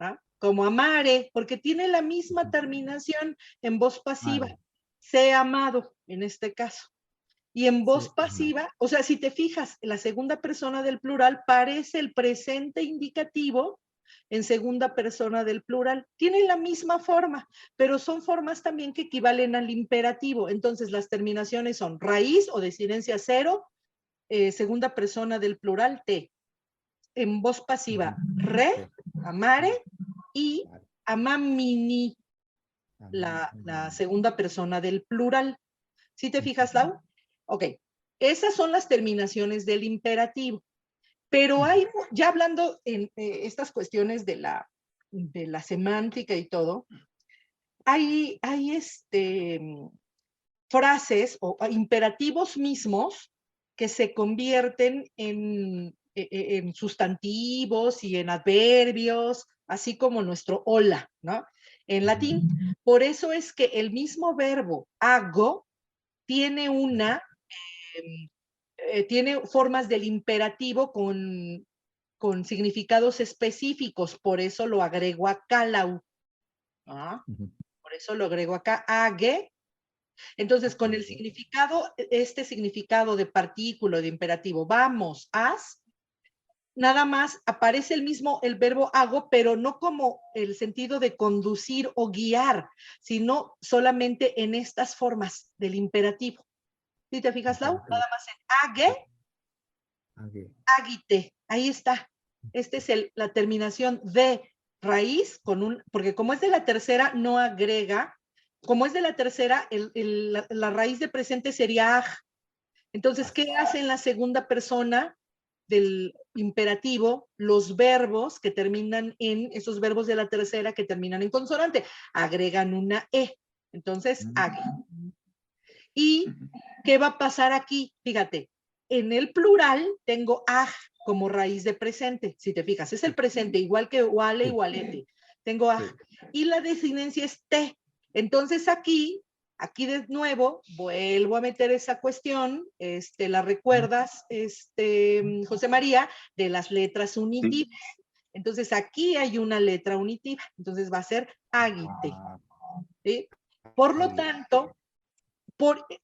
¿no? Como amare, porque tiene la misma terminación en voz pasiva. Vale. Sé amado, en este caso. Y en voz Sí, pasiva, o sea, si te fijas, la segunda persona del plural parece el presente indicativo en segunda persona del plural. Tienen la misma forma, pero son formas también que equivalen al imperativo. Entonces, las terminaciones son raíz o desinencia cero, segunda persona del plural, te. En voz pasiva, re, amare, y amamini, la segunda persona del plural. ¿Sí te fijas, Lau? Ok, esas son las terminaciones del imperativo. Pero hay, ya hablando en estas cuestiones de la semántica y todo, hay frases o imperativos mismos que se convierten en sustantivos y en adverbios, así como nuestro hola, ¿no? En latín. Por eso es que el mismo verbo hago tiene tiene formas del imperativo con significados específicos, por eso lo agrego acá, Lau. ¿Ah? Por eso lo agrego acá, hague. Entonces, con el significado, este significado de partículo, de imperativo, vamos, haz, nada más aparece el verbo hago, pero no como el sentido de conducir o guiar, sino solamente en estas formas del imperativo. ¿Sí te fijas, Lau? Nada más en hague, haguite. Ahí está. Esta es la terminación de raíz porque como es de la tercera, no agrega. Como es de la tercera, la raíz de presente sería aj. Entonces, ¿qué hace en la segunda persona del imperativo? Los verbos que terminan esos verbos de la tercera que terminan en consonante, agregan una e. Entonces, hague. ¿Y qué va a pasar aquí? Fíjate, en el plural tengo aj como raíz de presente. Si te fijas, es el presente, igual que wale y walete. Tengo aj. Y la desinencia es te. Entonces aquí de nuevo, vuelvo a meter esa cuestión, la recuerdas, José María, de las letras unitivas. Entonces aquí hay una letra unitiva, entonces va a ser águite. ¿Sí? Por lo tanto,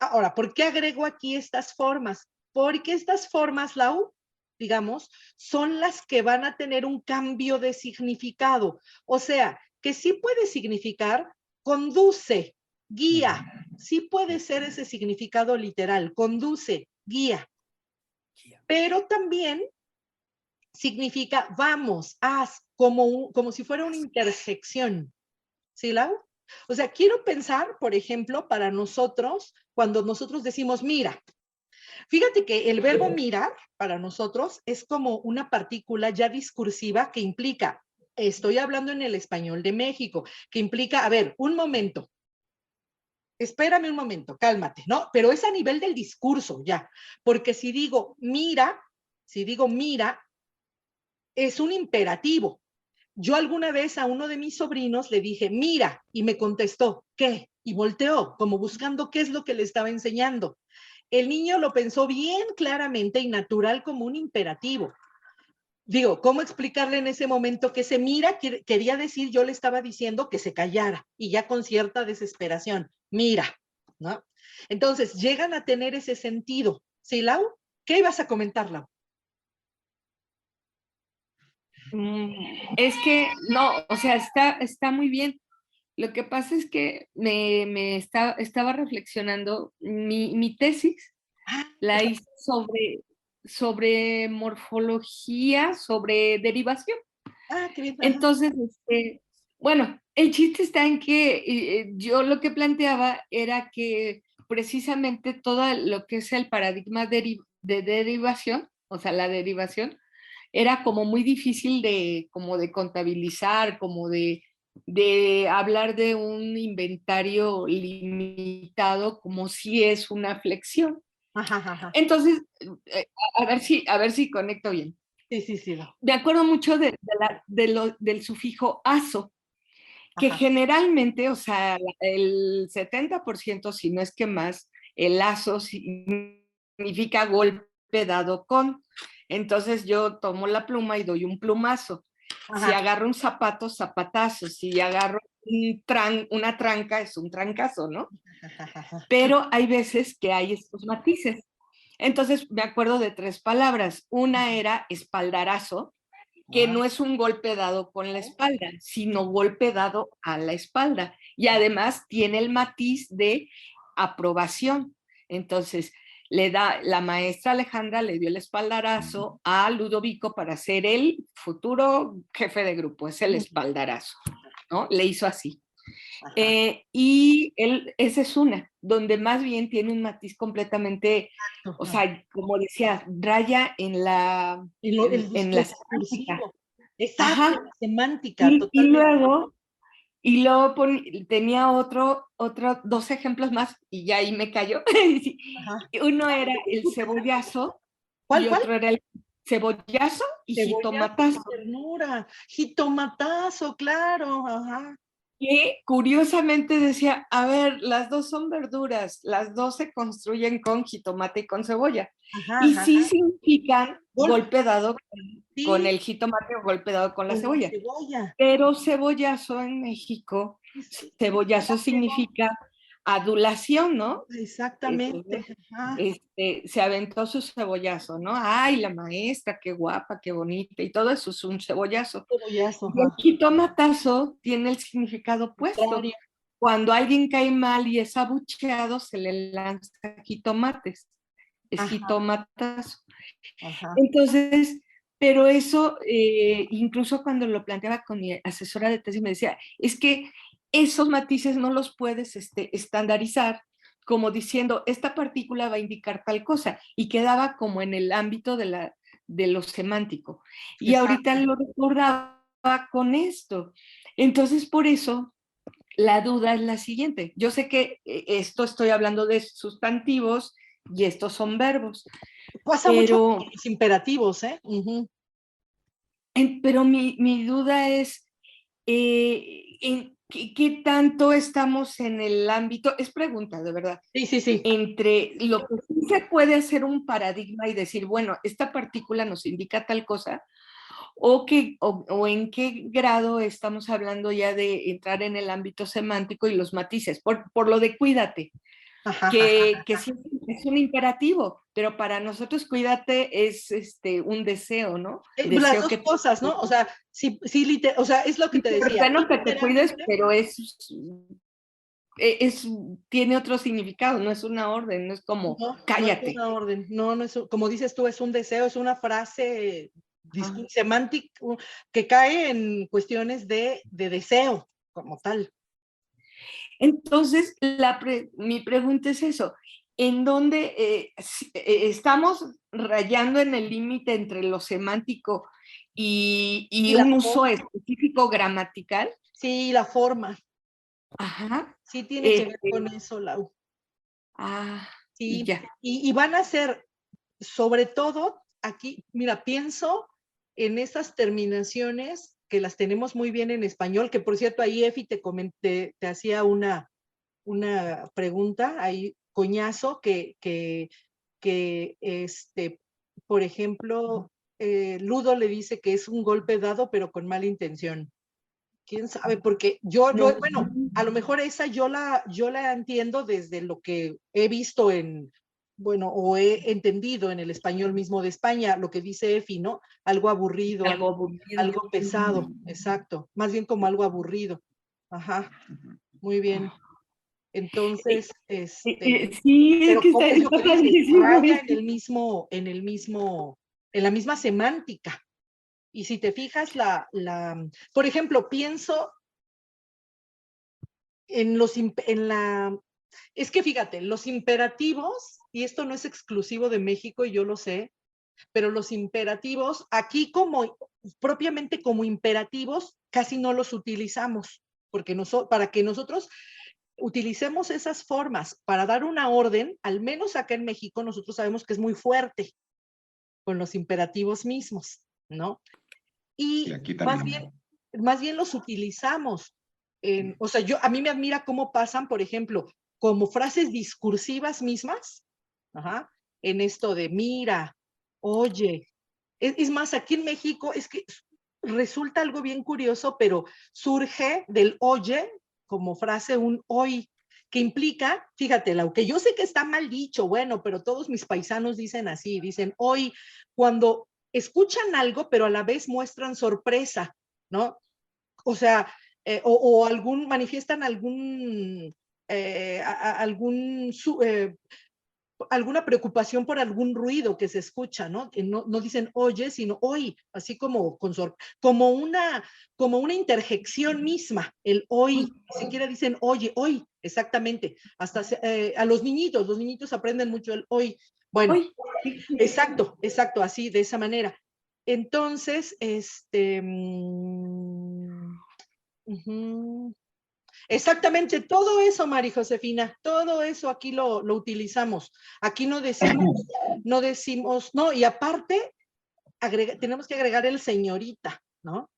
ahora, ¿por qué agrego aquí estas formas? Porque estas formas, Lau, digamos, son las que van a tener un cambio de significado. O sea, que sí puede significar conduce, guía. Sí puede ser ese significado literal, conduce, guía. Pero también significa vamos, haz, como si fuera una intersección. ¿Sí, Lau? O sea, quiero pensar, por ejemplo, para nosotros, cuando nosotros decimos mira. Fíjate que el verbo mirar para nosotros es como una partícula ya discursiva que implica, estoy hablando en el español de México, que implica, a ver, un momento, espérame un momento, cálmate, ¿no? Pero es a nivel del discurso ya, porque si digo mira, es un imperativo. Yo alguna vez a uno de mis sobrinos le dije, mira, y me contestó, ¿qué? Y volteó, como buscando qué es lo que le estaba enseñando. El niño lo pensó bien claramente y natural como un imperativo. Digo, ¿cómo explicarle en ese momento que se mira? Quería decir, yo le estaba diciendo que se callara y ya con cierta desesperación, mira, ¿no? Entonces, llegan a tener ese sentido. ¿Sí, Lau? ¿Qué ibas a comentar, Lau? Es que no, o sea, está muy bien. Lo que pasa es que estaba reflexionando, mi tesis la hice sobre morfología, sobre derivación. Qué bien. Entonces, bueno, el chiste está en que yo lo que planteaba era que precisamente todo lo que es el paradigma de derivación, o sea, la derivación, era como muy difícil como de contabilizar, como de hablar de un inventario limitado como si es una flexión. Entonces, a ver si conecto bien. Sí. Me acuerdo mucho del sufijo aso, que generalmente, o sea, el 70%, si no es que más, el aso significa golpe dado con. Entonces yo tomo la pluma y doy un plumazo. Si agarro un zapato, zapatazo. Si agarro una tranca, es un trancazo, ¿no? Pero hay veces que hay estos matices. Entonces me acuerdo de 3 palabras. Una era espaldarazo, que no es un golpe dado con la espalda, sino golpe dado a la espalda. Y además tiene el matiz de aprobación. Entonces, la maestra Alejandra le dio el espaldarazo a Ludovico para ser el futuro jefe de grupo, es el espaldarazo, ¿no? Le hizo así. Ajá. Y esa es una, donde más bien tiene un matiz completamente, o sea, como decía, raya en la, en la semántica. discursivo. Exacto, Ajá. la semántica, Y totalmente. luego tenía dos ejemplos más y ya ahí me cayó. Ajá. Uno era el cebollazo ¿Cuál, y cuál? otro era el cebollazo y Cebollazo, jitomatazo. ternura, jitomatazo, claro, ajá. Que curiosamente decía, a ver, las dos son verduras, las dos se construyen con jitomate y con cebolla. Ajá, Y ajá, sí ajá. significan golpe dado con Sí, el jitomate o golpe dado con la con la cebolla. cebolla. Pero cebollazo en México, Sí, cebollazo significa adulación, ¿no? exactamente. Ajá. Se aventó su cebollazo, ¿no? Ay, la maestra, qué guapa, qué bonita, y todo eso es un cebollazo. Cebollazo, Y el ajá. jitomatazo tiene el significado opuesto. Contrario. Cuando alguien cae mal y es abucheado, se le lanza jitomates. Es Ajá. jitomatazo. Ajá. Entonces, pero eso, incluso cuando lo planteaba con mi asesora de tesis, me decía, es que esos matices no los puedes estandarizar como diciendo, esta partícula va a indicar tal cosa, y quedaba como en el ámbito de lo semántico. Y Exacto. ahorita lo recordaba con esto. Entonces, por eso, la duda es la siguiente. Yo sé que esto estoy hablando de sustantivos y estos son verbos, Pasa mucho pero con los imperativos, ¿eh? Ujú. Pero mi duda es, ¿en qué tanto estamos en el ámbito? Es pregunta, de verdad. Sí, sí, sí. Entre lo que sí se puede hacer un paradigma y decir, bueno, esta partícula nos indica tal cosa, o en qué grado estamos hablando ya de entrar en el ámbito semántico y los matices, por lo de cuídate. Ajá, ajá. Que sí es un imperativo, pero para nosotros cuídate es un deseo, ¿no? Las Deseo dos que cosas, ¿no? O sea, sí, sí, o sea, es lo que te qué decía. bueno que te cuides, Literalmente, pero tiene otro significado, no es una orden, no es como no, no es cállate. una orden, no, no es, como dices tú, es un deseo, es una frase semántica que cae en cuestiones de deseo, como tal. Entonces, mi pregunta es eso, ¿en dónde estamos rayando en el límite entre lo semántico y Y la un uso forma, específico gramatical? sí, la forma, Ajá. sí tiene que ver Este, con eso, Lau. y Sí, ya. y van a ser, sobre todo, aquí, mira, pienso en esas terminaciones que las tenemos muy bien en español, que por cierto, ahí Efi te hacía una pregunta, ahí, coñazo, por ejemplo, Ludo le dice que es un golpe dado, pero con mala intención. ¿Quién sabe? Porque bueno, a lo mejor esa yo la entiendo desde lo que he visto bueno, o he entendido en el español mismo de España, lo que dice Efi, ¿no? Algo aburrido, Algo aburrido. algo pesado, exacto, más bien como algo aburrido. Ajá, muy bien. Entonces, Sí, es pero que está, es lo está que dices, padrísimo. raya en la misma semántica. Y si te fijas, por ejemplo, pienso es que fíjate, los imperativos, y esto no es exclusivo de México, y yo lo sé, pero los imperativos, aquí propiamente como imperativos, casi no los utilizamos, porque para que nosotros utilicemos esas formas para dar una orden, al menos acá en México, nosotros sabemos que es muy fuerte con los imperativos mismos, ¿no? Sí, Y aquí más también. bien los utilizamos. O sea, a mí me admira cómo pasan, por ejemplo, como frases discursivas mismas, ajá, en esto de mira, oye. Es más, aquí en México es que resulta algo bien curioso, pero surge del oye como frase un hoy, que implica, fíjate, que yo sé que está mal dicho, bueno, pero todos mis paisanos dicen así, dicen hoy, cuando escuchan algo, pero a la vez muestran sorpresa, ¿no? O sea, manifiestan algún alguna preocupación por algún ruido que se escucha, ¿no? Que no dicen oye, sino hoy, así como, como una interjección misma, el hoy, ni siquiera dicen oye, hoy, exactamente, hasta a los niñitos aprenden mucho el hoy. Bueno, Hoy. exacto, así, de esa manera. Entonces, exactamente, todo eso, Mari Josefina, todo eso aquí lo utilizamos. Aquí no decimos, no, y aparte, tenemos que agregar el señorita, ¿no?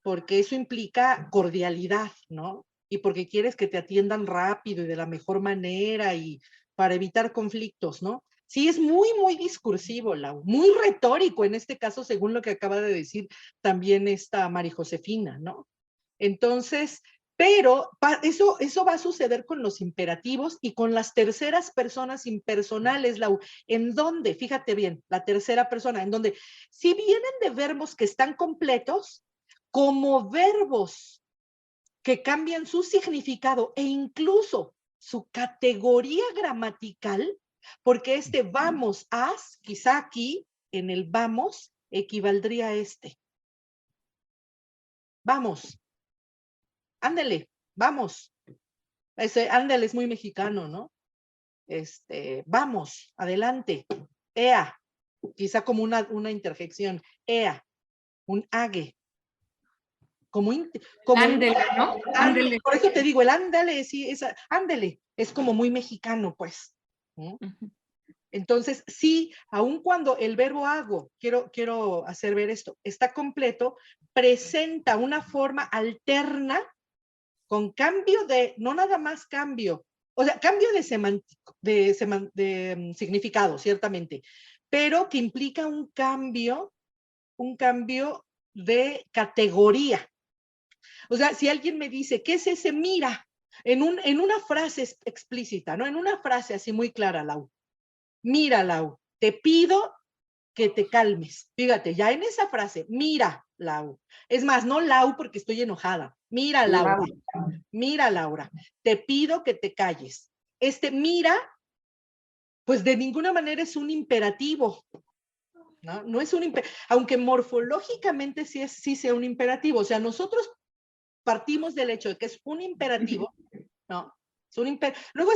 Porque eso implica cordialidad, ¿no? Y porque quieres que te atiendan rápido y de la mejor manera y para evitar conflictos, ¿no? Sí, es muy, muy discursivo, Lau, muy retórico en este caso, según lo que acaba de decir también esta Mari Josefina, ¿no? Entonces, pero eso va a suceder con los imperativos y con las terceras personas impersonales, Lau. ¿En dónde? Fíjate bien, la tercera persona, en donde si vienen de verbos que están completos, como verbos que cambian su significado e incluso su categoría gramatical, porque vamos, quizá aquí, en el vamos, equivaldría a vamos. Ándale, vamos. Ándale es muy mexicano, ¿no? Vamos, adelante. Ea, quizá como una interjección. Ea, un ague. Como Ándele, ¿no? Ándele. Por eso te digo, el ándale, sí, ándale, es como muy mexicano, pues. ¿No? Entonces, sí, aun cuando el verbo hago, quiero hacer ver esto, está completo, presenta una forma alterna con cambio no nada más cambio, o sea, cambio de significado, ciertamente, pero que implica un cambio de categoría. O sea, si alguien me dice, ¿qué es ese mira? En una frase explícita, ¿no? En una frase así muy clara, Lau. Mira, Lau, te pido que te calmes. Fíjate, ya en esa frase, mira, Lau. Es más, no Lau porque estoy enojada. Mira, Laura. Mira, Laura, te pido que te calles. Mira, pues de ninguna manera es un imperativo. No es un imperativo, aunque morfológicamente sí sea un imperativo. O sea, nosotros partimos del hecho de que es un imperativo, ¿no? Luego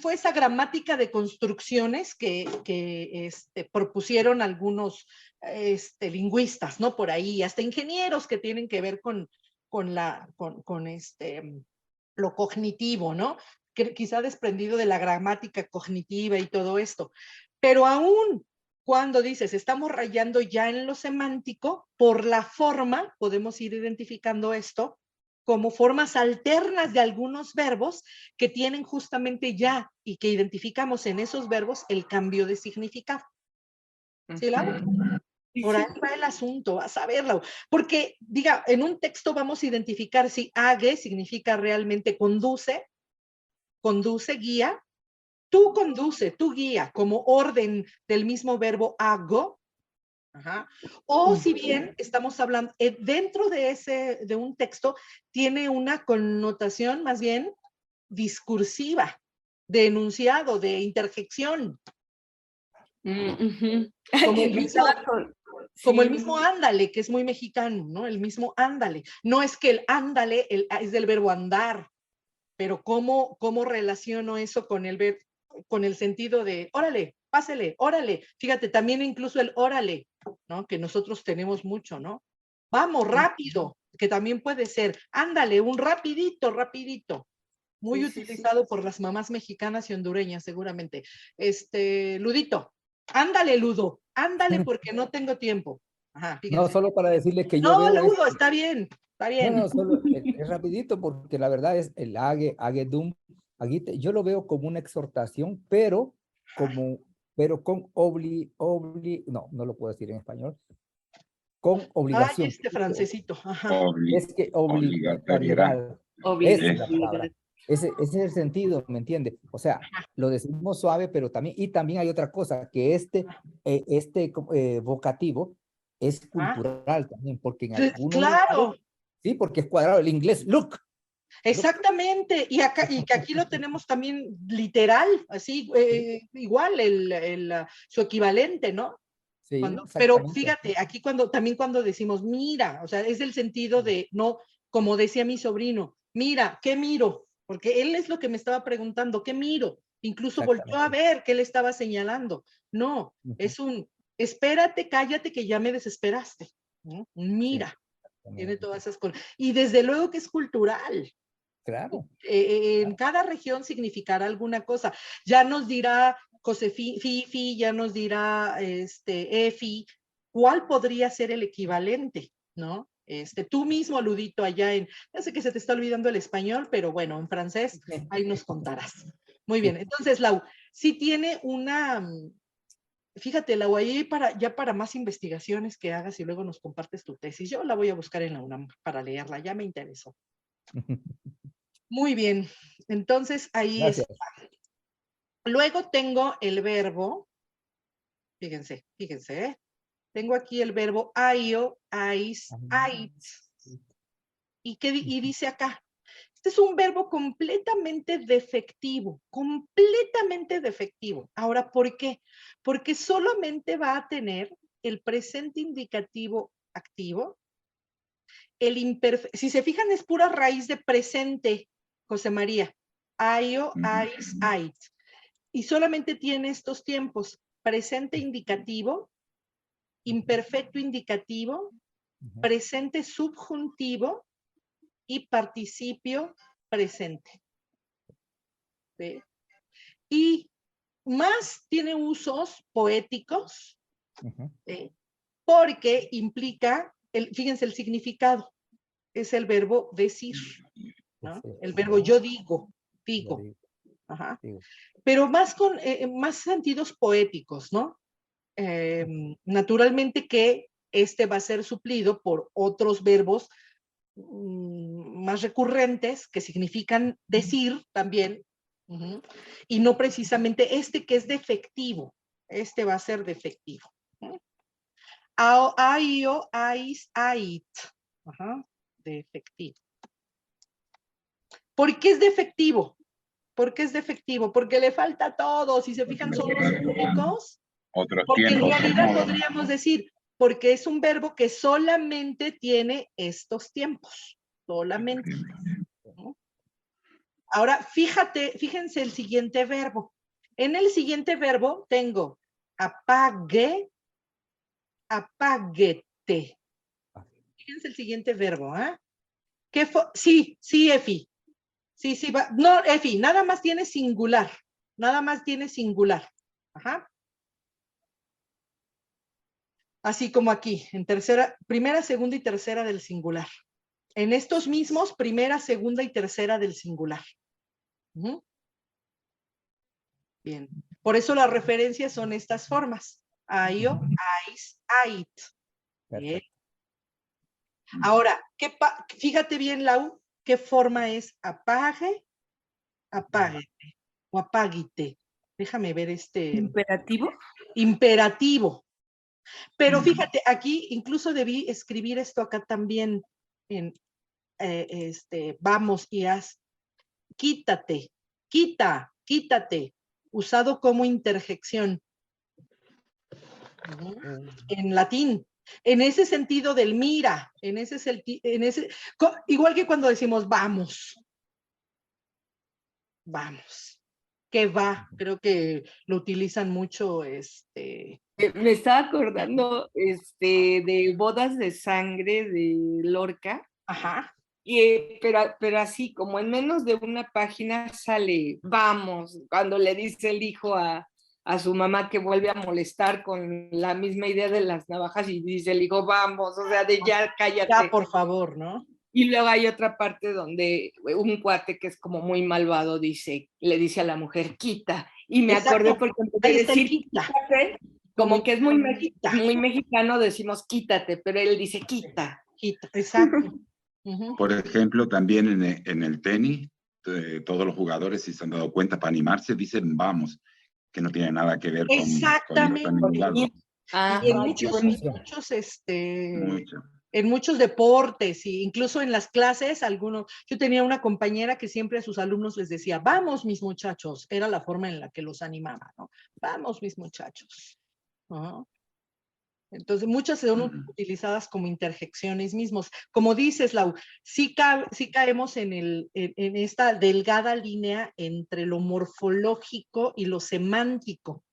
fue esa gramática de construcciones que propusieron algunos lingüistas, ¿no? Por ahí, hasta ingenieros que tienen que ver con lo cognitivo, ¿no? Que quizá desprendido de la gramática cognitiva y todo esto. Pero aún cuando dices, estamos rayando ya en lo semántico, por la forma, podemos ir identificando esto como formas alternas de algunos verbos que tienen justamente ya y que identificamos en esos verbos el cambio de significado. ¿Sí, Lau? Por ahí va el asunto, vas a verlo. Porque, diga, en un texto vamos a identificar si hague significa realmente conduce, guía. Tú conduce, tú guía, como orden del mismo verbo hago. Ajá. O si bien estamos hablando, dentro de un texto, tiene una connotación más bien discursiva, de enunciado, de interjección. Como el mismo ándale, que es muy mexicano, ¿no? El mismo ándale. No es que el ándale es del verbo andar, pero ¿cómo relaciono eso con el sentido de órale, pásele, órale? Fíjate, también incluso el órale, ¿no? Que nosotros tenemos mucho, ¿no? Vamos, rápido, que también puede ser, ándale, un rapidito. Muy utilizado por las mamás mexicanas y hondureñas, seguramente. Ludito, ándale, Ludo, ándale porque no tengo tiempo. Ajá, fíjense. No, solo para decirle que yo no, veo... Ludo, está bien, está bien. No, solo es rapidito porque la verdad es el agedum, yo lo veo como una exhortación, pero con no lo puedo decir en español, con obligación. Ay, francesito. Ajá. Es que obligatoriedad. Esa es la palabra. Ese es el sentido, ¿me entiende? O sea, lo decimos suave, pero también hay otra cosa, que este vocativo es cultural también, porque en algunos... Claro. Sí, porque es cuadrado. El inglés, look. Exactamente, y que aquí lo tenemos también literal, así, igual, su equivalente, ¿no? Sí, Pero fíjate, aquí también cuando decimos mira, o sea, es el sentido de, no, como decía mi sobrino, mira, ¿qué miro? Porque él es lo que me estaba preguntando, ¿qué miro? Incluso volteó a ver qué le estaba señalando. No, es espérate, cállate, que ya me desesperaste. ¿No? Mira, tiene todas esas cosas. Y desde luego que es cultural. Claro. En cada región significará alguna cosa. Ya nos dirá Fifi, ya nos dirá Efi, ¿cuál podría ser el equivalente? ¿No? Tú mismo, Ludito, allá ya sé que se te está olvidando el español, pero bueno, en francés, ahí nos contarás. Muy bien, entonces, Lau, sí tiene fíjate, Lau, ahí ya para más investigaciones que hagas y luego nos compartes tu tesis. Yo la voy a buscar en la UNAM para leerla, ya me interesó. Muy bien, entonces ahí está. Luego tengo el verbo, fíjense, tengo aquí el verbo aio, ais, ait. Y dice acá, este es un verbo completamente defectivo, Ahora, ¿por qué? Porque solamente va a tener el presente indicativo activo, el imperfecto, si se fijan es pura raíz de presente, José María, aio, ais, ait. Y solamente tiene estos tiempos, presente indicativo, imperfecto indicativo, presente subjuntivo y participio presente. ¿Sí? Y más tiene usos poéticos, ¿sí? Porque implica, fíjense el significado, es el verbo decir, ¿no? El verbo yo digo. Ajá. Pero más con más sentidos poéticos, ¿no? Naturalmente que va a ser suplido por otros verbos más recurrentes que significan decir también, y no precisamente que es defectivo. Va a ser defectivo. Aio, ais, ait. Ajá, defectivo. ¿Por qué es defectivo? Porque le falta todo. Si se fijan, son los únicos. Porque en realidad podríamos decir, porque es un verbo que solamente tiene estos tiempos. Solamente. ¿No? Ahora, fíjense el siguiente verbo. En el siguiente verbo tengo apague, apáguete. Fíjense el siguiente verbo, ¿eh? Sí, Efi. Sí, va. No, Efi, nada más tiene singular. Ajá. Así como aquí, en primera, segunda y tercera del singular. En estos mismos, primera, segunda y tercera del singular. Bien. Por eso las referencias son estas formas. Aio, ais, ait. Bien. Ahora, fíjate bien, Lau, ¿qué forma es apague, apáguete o apáguite? Déjame ver ¿Imperativo? Imperativo. Pero fíjate, aquí incluso debí escribir esto acá también en vamos y haz. Quítate, quítate, usado como interjección. En latín. En ese sentido del mira, igual que cuando decimos vamos. Que va, creo que lo utilizan mucho, Me estaba acordando de Bodas de Sangre de Lorca. Ajá. Pero así, como en menos de una página sale, vamos, cuando le dice el hijo a su mamá que vuelve a molestar con la misma idea de las navajas y dice el hijo, vamos, o sea, de ya cállate. Ya, por favor, ¿no? Y luego hay otra parte donde un cuate que es como muy malvado le dice a la mujer, quita. Y me acordé porque de decir quítate, como que es muy mexicano, decimos quítate, pero él dice quita. Quita, exacto. Por ejemplo, también en el tenis, todos los jugadores, si se han dado cuenta, para animarse, dicen vamos, que no tiene nada que ver con... Exactamente. Con y en muchos, Mucho. en muchos deportes, e incluso en las clases, yo tenía una compañera que siempre a sus alumnos les decía, vamos mis muchachos, era la forma en la que los animaba, ¿no? Vamos mis muchachos. ¿No? Entonces, muchas son utilizadas como interjecciones mismos. Como dices, Lau, sí caemos en esta delgada línea entre lo morfológico y lo semántico.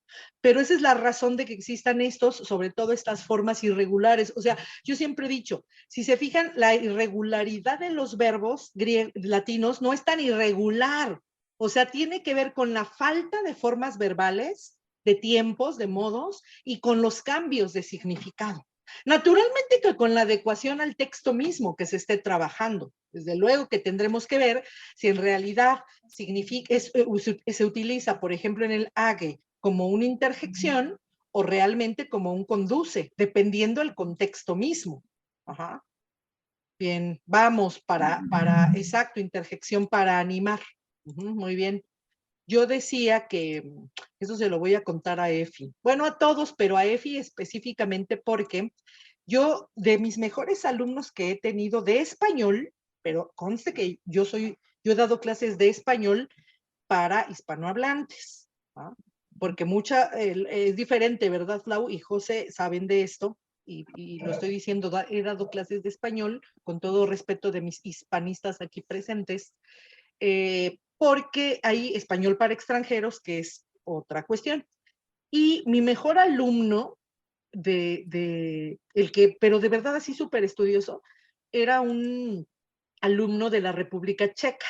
Pero esa es la razón de que existan sobre todo estas formas irregulares. O sea, yo siempre he dicho, si se fijan, la irregularidad de los verbos latinos no es tan irregular. O sea, tiene que ver con la falta de formas verbales, de tiempos, de modos, y con los cambios de significado. Naturalmente que con la adecuación al texto mismo que se esté trabajando. Desde luego que tendremos que ver si en realidad se utiliza, por ejemplo, en el AGE, como una interjección o realmente como un conduce, dependiendo del contexto mismo. Ajá. Bien, vamos exacto, interjección para animar. Muy bien. Yo decía que, eso se lo voy a contar a Efi. Bueno, a todos, pero a Efi específicamente porque yo, de mis mejores alumnos que he tenido de español, pero conste que yo he dado clases de español para hispanohablantes, ¿no? Porque es diferente, ¿verdad, Flau? Y José saben de esto, y lo estoy diciendo, he dado clases de español, con todo respeto de mis hispanistas aquí presentes, porque hay español para extranjeros, que es otra cuestión. Y mi mejor alumno, pero de verdad así súper estudioso, era un alumno de la República Checa,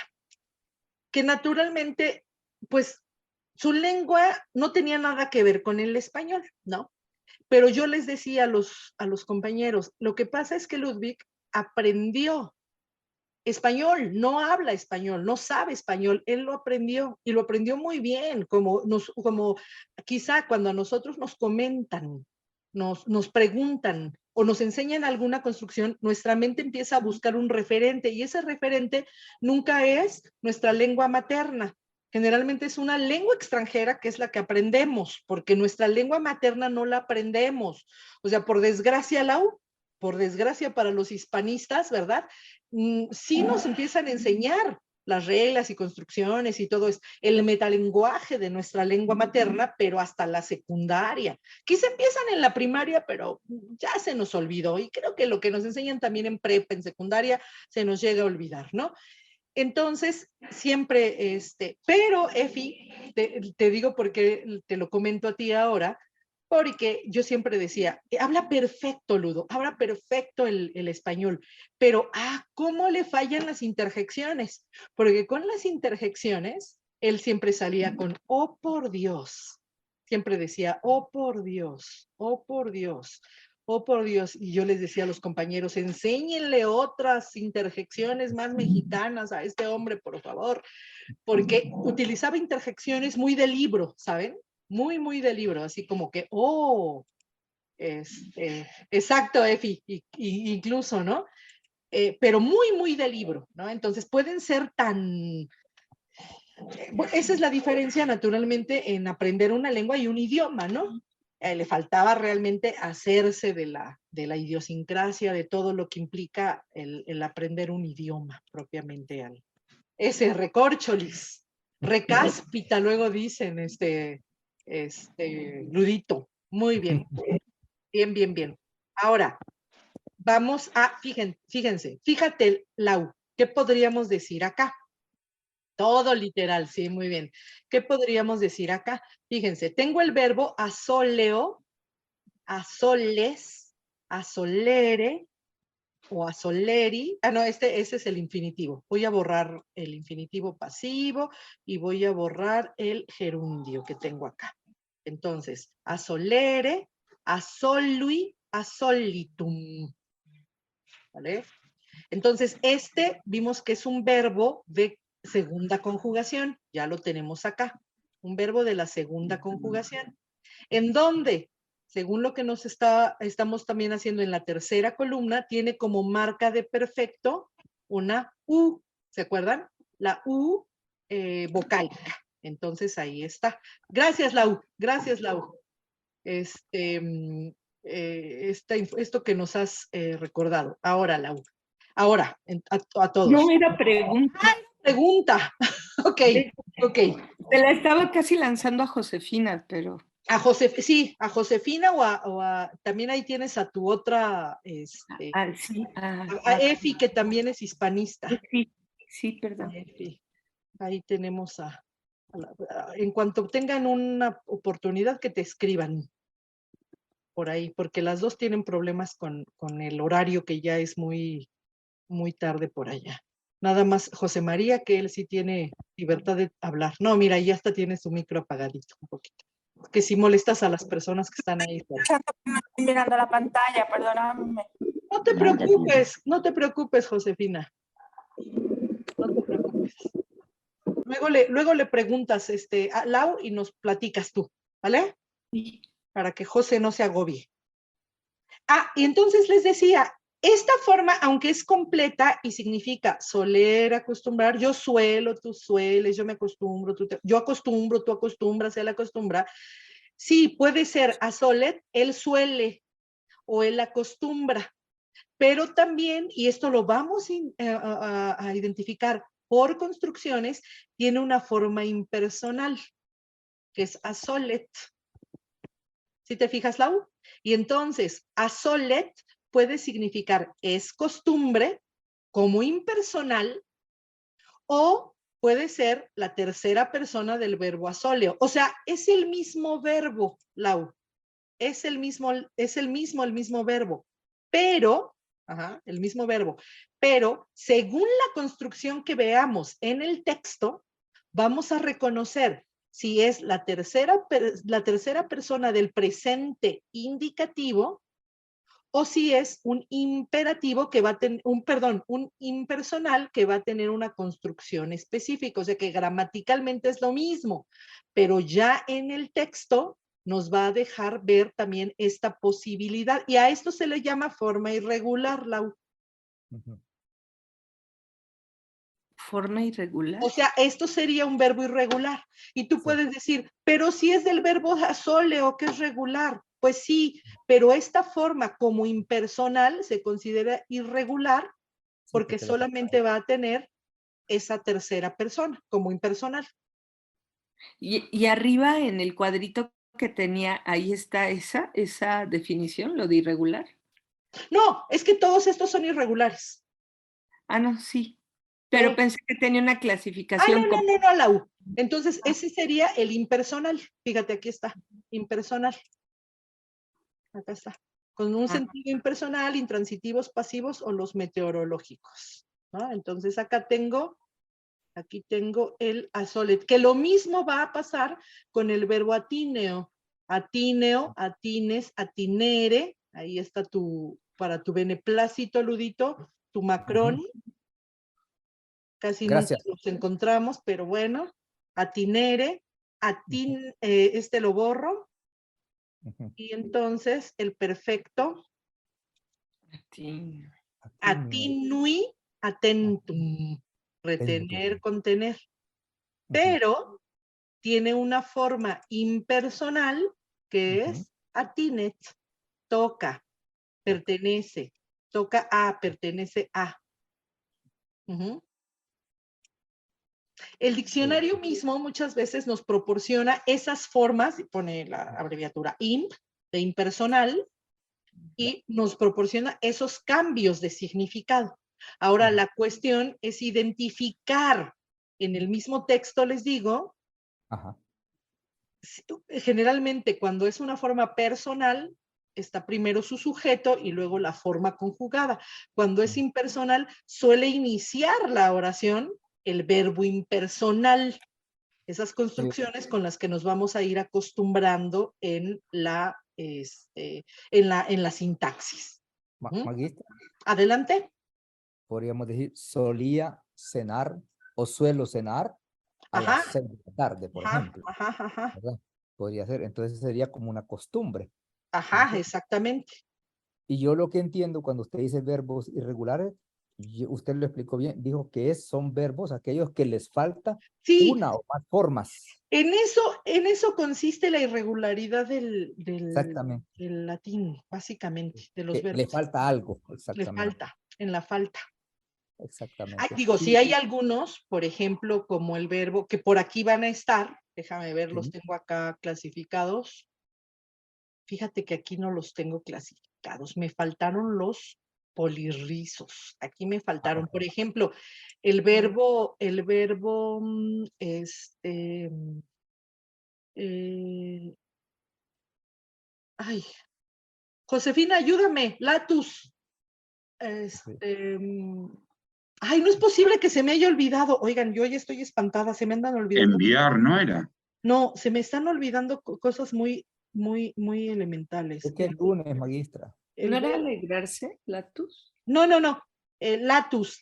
que naturalmente, pues, su lengua no tenía nada que ver con el español, ¿no? Pero yo les decía a los compañeros, lo que pasa es que Ludwig aprendió español, no habla español, no sabe español, él lo aprendió y lo aprendió muy bien, como quizá cuando a nosotros nos comentan, nos preguntan o nos enseñan alguna construcción, nuestra mente empieza a buscar un referente y ese referente nunca es nuestra lengua materna. Generalmente es una lengua extranjera que es la que aprendemos, porque nuestra lengua materna no la aprendemos. O sea, por desgracia, Lau, por desgracia para los hispanistas, ¿verdad? Sí nos empiezan a enseñar las reglas y construcciones y todo es el metalenguaje de nuestra lengua materna, pero hasta la secundaria. Quizá empiezan en la primaria, pero ya se nos olvidó y creo que lo que nos enseñan también en prepa, en secundaria, se nos llega a olvidar, ¿no? Entonces, siempre, pero Efi, te digo porque te lo comento a ti ahora, porque yo siempre decía, habla perfecto, Ludo, habla perfecto el español, pero, ¿cómo le fallan las interjecciones? Porque con las interjecciones, él siempre salía con, oh, por Dios. Siempre decía, oh, por Dios, oh, por Dios. Oh, por Dios. Y yo les decía a los compañeros, enséñenle otras interjecciones más mexicanas a este hombre, por favor, porque utilizaba interjecciones muy de libro, ¿saben? Muy, muy de libro, así como que, exacto, Efi, incluso, ¿no? Pero muy, muy de libro, ¿no? Entonces pueden ser tan... esa es la diferencia, naturalmente, en aprender una lengua y un idioma, ¿no? Le faltaba realmente hacerse de la idiosincrasia, de todo lo que implica el aprender un idioma propiamente. Ese recorcholis, recáspita, luego dicen, Ludito. Muy bien, bien, bien, bien. Ahora, vamos a, fíjate, Lau, ¿qué podríamos decir acá? Todo literal, sí, muy bien. ¿Qué podríamos decir acá? Fíjense, tengo el verbo asoleo, asoles, asolere o asoleri. No, ese es el infinitivo. Voy a borrar el infinitivo pasivo y voy a borrar el gerundio que tengo acá. Entonces, asolere, asolui, asolitum. ¿Vale? Entonces, vimos que es un verbo de segunda conjugación, ya lo tenemos acá, un verbo de la segunda conjugación. ¿En dónde? Según lo que estamos también haciendo en la tercera columna, tiene como marca de perfecto una U, ¿se acuerdan? La U vocálica. Entonces ahí está. Gracias, Lau. Gracias, Lau. esto que nos has recordado. Ahora, Laura. Ahora, a todos. No era pregunta. ¡Ay, pregunta! Ok. Te la estaba casi lanzando a Josefina, pero... Sí, a Josefina también ahí tienes a tu otra, sí, a Efi, que también es hispanista. Sí, perdón. Efi. Ahí tenemos en cuanto tengan una oportunidad que te escriban por ahí, porque las dos tienen problemas con el horario, que ya es muy, muy tarde por allá. Nada más José María, que él sí tiene libertad de hablar. No, mira, ya hasta tiene su micro apagadito un poquito. Que si molestas a las personas que están ahí. Estoy mirando la pantalla, perdóname. No te preocupes, Josefina. No te preocupes. Luego le preguntas a Lau y nos platicas tú, ¿vale? Sí. Para que José no se agobie. Y entonces les decía, esta forma, aunque es completa y significa soler, acostumbrar, yo suelo, tú sueles, yo me acostumbro, yo acostumbro, tú acostumbras, él acostumbra. Sí, puede ser a solet, él suele o él acostumbra, pero también, y esto lo vamos a identificar por construcciones, tiene una forma impersonal, que es a solet. ¿Sí te fijas, Lau? Y entonces, a solet puede significar es costumbre, como impersonal, o puede ser la tercera persona del verbo asóleo. O sea, es el mismo verbo, Lau. Es el mismo verbo. Pero, el mismo verbo. Pero, según la construcción que veamos en el texto, vamos a reconocer si es la tercera persona del presente indicativo o si es un imperativo que va a tener, un impersonal que va a tener una construcción específica. O sea que gramaticalmente es lo mismo, pero ya en el texto nos va a dejar ver también esta posibilidad. Y a esto se le llama forma irregular, Lau. ¿Forma irregular? O sea, esto sería un verbo irregular. Y tú puedes decir, pero si es del verbo asóleo, que es regular. Pues sí, pero esta forma como impersonal se considera irregular porque solamente va a tener esa tercera persona como impersonal. Y arriba en el cuadrito que tenía, ahí está esa definición, lo de irregular. No, es que todos estos son irregulares. No, sí. Pero pensé que tenía una clasificación. No, Lau. Entonces, ese sería el impersonal. Fíjate, aquí está, impersonal. Acá está. Con un sentido impersonal, intransitivos, pasivos o los meteorológicos, ¿no? Entonces, aquí tengo el asolet, que lo mismo va a pasar con el verbo atíneo. Atíneo, atines, atinere. Ahí está para tu beneplácito, Ludito, tu macrón. Casi nunca los encontramos, pero bueno. Atinere, lo borro. Y entonces el perfecto. Atinui, atentum. Retener, contener. Pero tiene una forma impersonal que es atinet. Toca, pertenece. Toca a, pertenece a. El diccionario mismo muchas veces nos proporciona esas formas, pone la abreviatura imp, de impersonal, y nos proporciona esos cambios de significado. Ahora, la cuestión es identificar en el mismo texto, les digo, generalmente cuando es una forma personal, está primero su sujeto y luego la forma conjugada. Cuando es impersonal, suele iniciar la oración el verbo impersonal. Esas construcciones con las que nos vamos a ir acostumbrando en la sintaxis. Magistra. Adelante. Podríamos decir, solía cenar o suelo cenar a las 6 de la tarde, por ejemplo. ¿Verdad? Podría ser, entonces sería como una costumbre. Exactamente. Y yo lo que entiendo cuando usted dice verbos irregulares, usted lo explicó bien, dijo que son verbos aquellos que les falta una o más formas. En eso consiste la irregularidad del Exactamente. latín, básicamente, de los verbos. Le falta algo, Le exactamente. falta, en la falta. Exactamente. Digo, sí hay algunos, por ejemplo, como el verbo, que por aquí van a estar, déjame ver, los tengo acá clasificados. Fíjate que aquí no los tengo clasificados, me faltaron los polirrizos. Aquí me faltaron, por ejemplo, el verbo, ay, Josefina, ayúdame, latus. Ay, no es posible que se me haya olvidado. Oigan, yo ya estoy espantada, se me andan olvidando. Enviar, ¿no era? No, se me están olvidando cosas muy elementales. Es que el lunes, magistra. ¿No era alegrarse, latus? No.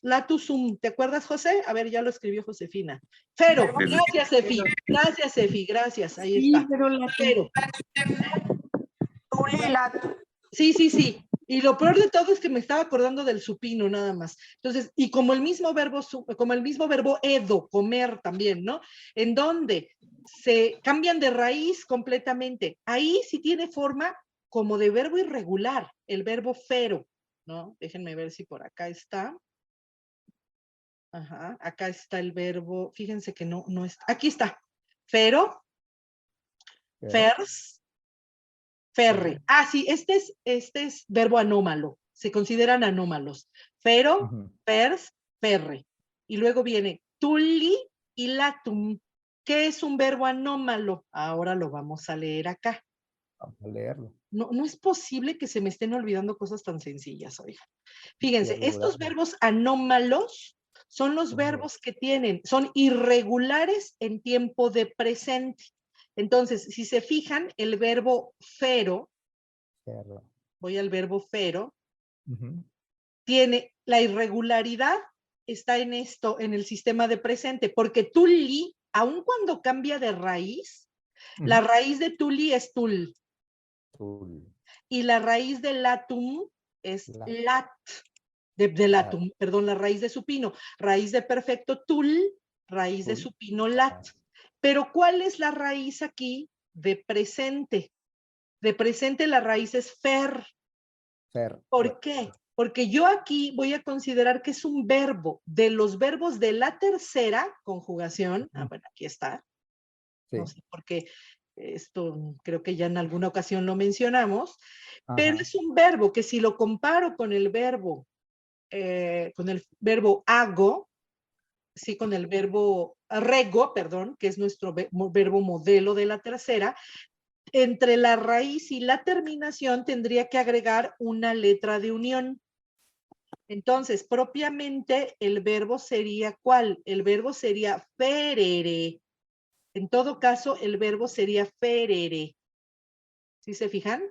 Latusum. ¿Te acuerdas, José? A ver, ya lo escribió Josefina. Fero, gracias, Efi. Gracias, Efi, gracias. Ahí Sí, está. pero latus. Fero. Tuli, latus. Sí. Y lo peor de todo es que me estaba acordando del supino nada más. Entonces, y como el mismo verbo edo, comer también, ¿no? En donde se cambian de raíz completamente. Ahí sí tiene forma como de verbo irregular, el verbo fero, ¿no? Déjenme ver si por acá está. Ajá, acá está el verbo, fíjense que no está. Aquí está. Fero, fers, ferre. Ah, sí, este es verbo anómalo. Se consideran anómalos. Fero, fers, ferre. Y luego viene tuli y latum. ¿Qué es un verbo anómalo? Ahora lo vamos a leer acá. Vamos a leerlo. No es posible que se me estén olvidando cosas tan sencillas, oiga. Fíjense, estos verbos anómalos son los verbos que son irregulares en tiempo de presente. Entonces, si se fijan, el verbo fero, voy al verbo fero, tiene la irregularidad, está en el sistema de presente, porque tuli, aun cuando cambia de raíz, la raíz de tuli es tul. Y la raíz de latum es lat. De latum, perdón, la raíz de supino. Raíz de perfecto tul, raíz de supino lat. Pero ¿cuál es la raíz aquí de presente? De presente la raíz es fer. ¿Por qué? Porque yo aquí voy a considerar que es un verbo de los verbos de la tercera conjugación. Bueno, aquí está. Sí. No sé por qué esto creo que ya en alguna ocasión lo mencionamos, pero es un verbo que si lo comparo con el verbo hago, sí, con el verbo rego, perdón, que es nuestro verbo modelo de la tercera, entre la raíz y la terminación tendría que agregar una letra de unión. Entonces, propiamente, el verbo sería ¿cuál? El verbo sería ferere. En todo caso, el verbo sería ferere. ¿Sí se fijan?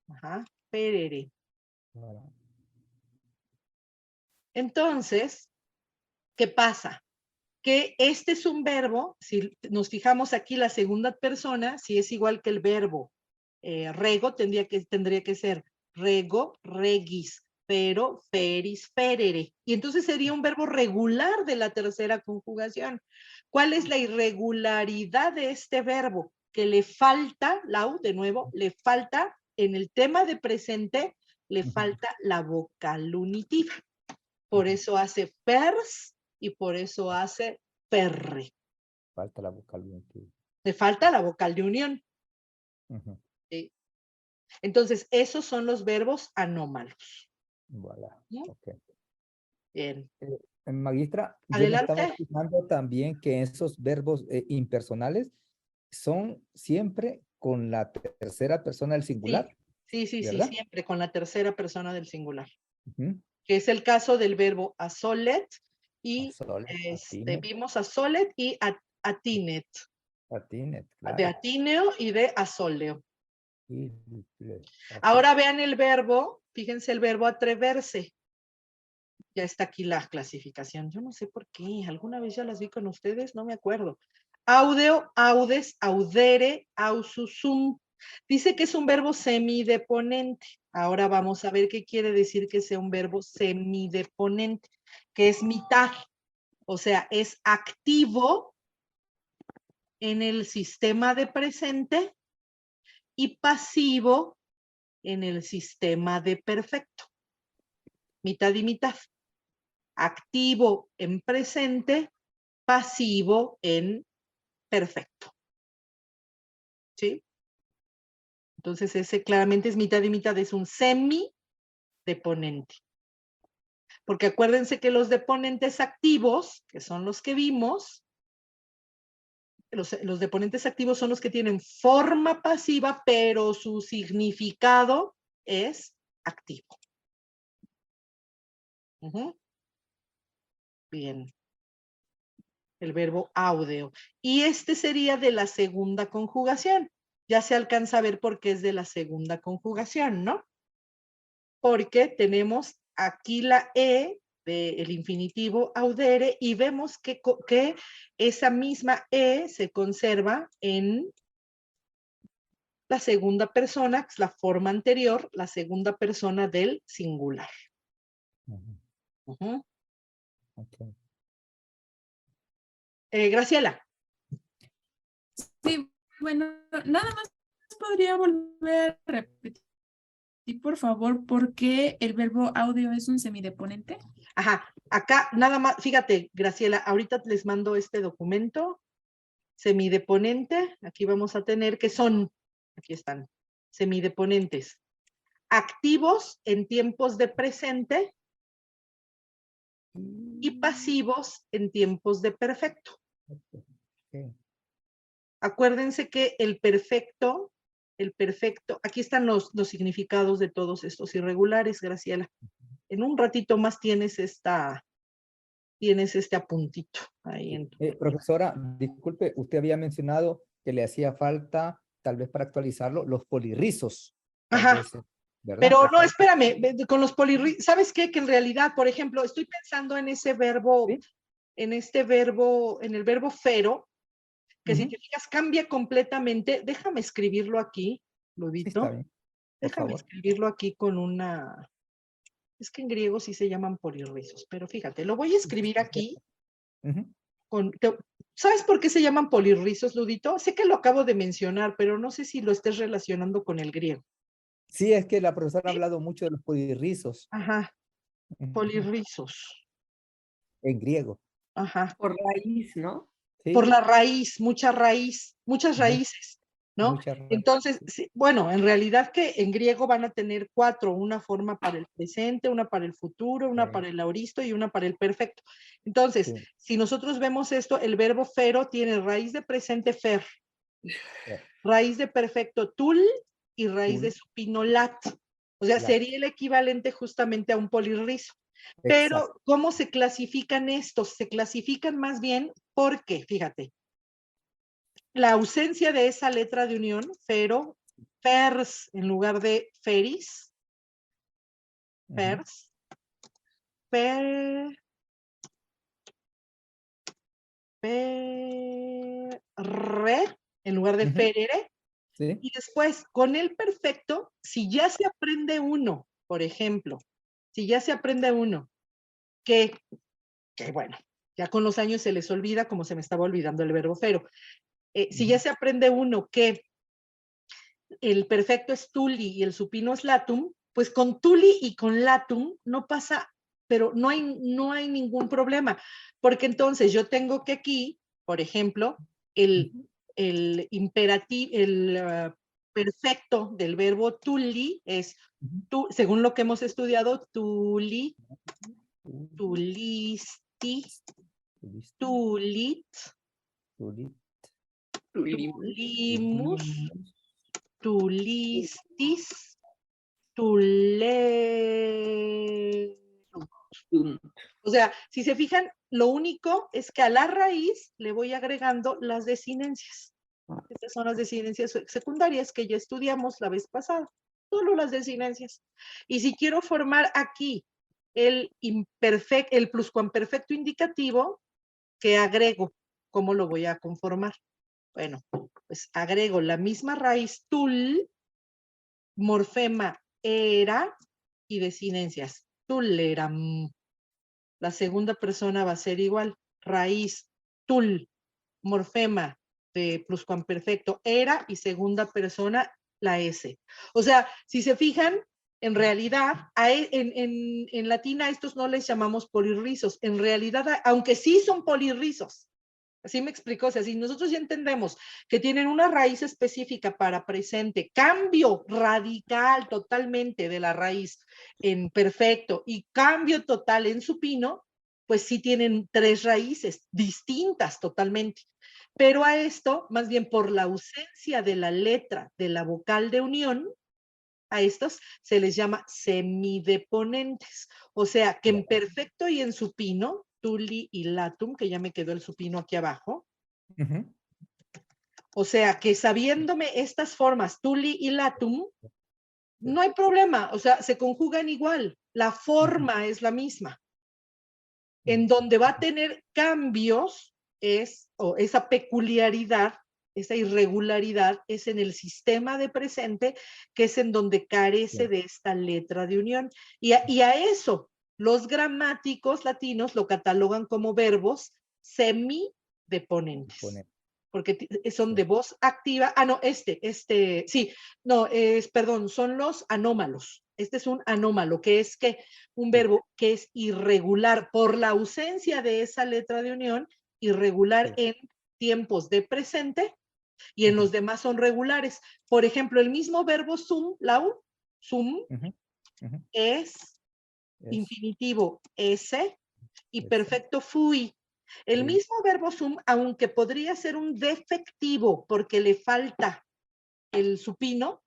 Ajá, ferere. Entonces, ¿qué pasa? Que este es un verbo, si nos fijamos aquí la segunda persona, si es igual que el verbo rego, tendría que ser rego, regis, pero, feris, ferere. Y entonces sería un verbo regular de la tercera conjugación. ¿Cuál es la irregularidad de este verbo? Que le falta, Lau, de nuevo, le falta, en el tema de presente, le falta la vocal unitiva. Por eso hace pers y por eso hace perre. Falta la vocal de unión. Le falta la vocal de unión. ¿Sí? Entonces, esos son los verbos anómalos. Voilà. Okay. Bien. Magistra, adelante. Yo me estaba fijando también que esos verbos impersonales son siempre con la tercera persona del singular. Sí, siempre con la tercera persona del singular. Que es el caso del verbo asolet y vimos asolet y atinet. Atinet, claro. De atineo y de asoleo. Ahora vean el verbo, fíjense el verbo atreverse. Ya está aquí la clasificación. Yo no sé por qué, alguna vez ya las vi con ustedes, no me acuerdo. Audeo, audes, audere, aususum. Dice que es un verbo semideponente. Ahora vamos a ver qué quiere decir que sea un verbo semideponente, que es mitad. O sea, es activo en el sistema de presente y pasivo en el sistema de perfecto. Mitad y mitad. Activo en presente, pasivo en perfecto. ¿Sí? Entonces ese claramente es mitad y mitad, es un semideponente. Porque acuérdense que los deponentes activos, que son los que vimos, los deponentes activos son los que tienen forma pasiva, pero su significado es activo. Bien. El verbo audeo. Y este sería de la segunda conjugación. Ya se alcanza a ver por qué es de la segunda conjugación, ¿no? Porque tenemos aquí la E del infinitivo audere y vemos que esa misma E se conserva en la segunda persona, que es la forma anterior, la segunda persona del singular. Okay. Graciela. Sí, bueno, nada más podría volver a repetir, por favor, ¿por qué el verbo audio es un semideponente? Ajá, acá nada más, fíjate, Graciela, ahorita les mando este documento, semideponente, aquí vamos a tener que son, aquí están, semideponentes, activos en tiempos de presente y pasivos en tiempos de perfecto. Okay. Acuérdense que el perfecto, aquí están los significados de todos estos irregulares, Graciela. En un ratito más tienes este apuntito ahí en tu... Profesora, disculpe, usted había mencionado que le hacía falta, tal vez para actualizarlo, los polirrizos. Ajá. ¿Verdad? Pero no, espérame, con los polirrizos, ¿sabes qué? Que en realidad, por ejemplo, estoy pensando en ese verbo, ¿sí? En el verbo fero, que si te fijas cambia completamente. Déjame escribirlo aquí, Ludito. Sí, está bien. Déjame escribirlo aquí con una... Es que en griego sí se llaman polirrizos, pero fíjate, lo voy a escribir aquí. ¿Sabes por qué se llaman polirrizos, Ludito? Sé que lo acabo de mencionar, pero no sé si lo estés relacionando con el griego. Sí, es que la profesora ha hablado mucho de los polirrizos. Ajá, polirrizos. En griego. Ajá. Por raíz, ¿no? Sí. Por la raíz, muchas raíces, ¿no? Entonces, sí, bueno, en realidad que en griego van a tener 4, una forma para el presente, una para el futuro, una para el aoristo y una para el perfecto. Entonces, si nosotros vemos esto, el verbo fero tiene raíz de presente fer, raíz de perfecto tul y raíz de supino lat. O sea, sería el equivalente justamente a un polirrizo. Pero, exacto, ¿cómo se clasifican estos? Se clasifican más bien porque, fíjate, la ausencia de esa letra de unión, fero, fers en lugar de feris, fers, re, en lugar de ferere. ¿Sí? Y después, con el perfecto, si ya se aprende uno, por ejemplo, si ya se aprende uno, que bueno, ya con los años se les olvida, como se me estaba olvidando el verbo fero. Si ya se aprende uno que el perfecto es tuli y el supino es latum, pues con tuli y con latum no pasa, pero no hay ningún problema, porque entonces yo tengo que aquí, por ejemplo, el imperativo, el perfecto del verbo tuli es, según lo que hemos estudiado, tuli, tulisti, tulit, tulimus, tulistis, o sea, si se fijan, lo único es que a la raíz le voy agregando las desinencias. Estas son las desinencias secundarias que ya estudiamos la vez pasada. Solo las desinencias. Y si quiero formar aquí el pluscuamperfecto indicativo, ¿qué agrego? ¿Cómo lo voy a conformar? Bueno, pues agrego la misma raíz tul, morfema era y desinencias. Tuleram. La segunda persona va a ser igual. Raíz, tul, morfema, de pluscuamperfecto, era, y segunda persona, la S. O sea, si se fijan, en realidad, en latín a estos no les llamamos polirrizos. En realidad, aunque sí son polirrizos, así me explicó, o sea, si nosotros ya entendemos que tienen una raíz específica para presente, cambio radical totalmente de la raíz en perfecto y cambio total en supino, pues sí tienen 3 raíces distintas totalmente. Pero a esto, más bien por la ausencia de la letra de la vocal de unión, a estos se les llama semideponentes. O sea, que en perfecto y en supino, tuli y latum, que ya me quedó el supino aquí abajo. O sea, que sabiéndome estas formas, tuli y latum, no hay problema. O sea, se conjugan igual. La forma es la misma. En donde va a tener cambios o esa peculiaridad, esa irregularidad, es en el sistema de presente, que es en donde carece de esta letra de unión. Y a eso, los gramáticos latinos lo catalogan como verbos semideponentes. Porque son de voz activa. Ah, no, perdón, son los anómalos. Este es un anómalo, que es que un verbo que es irregular por la ausencia de esa letra de unión, irregular en tiempos de presente, y en los demás son regulares. Por ejemplo, el mismo verbo sum, Lau, sum, es infinitivo ese y perfecto fui. El mismo verbo sum, aunque podría ser un defectivo porque le falta el supino,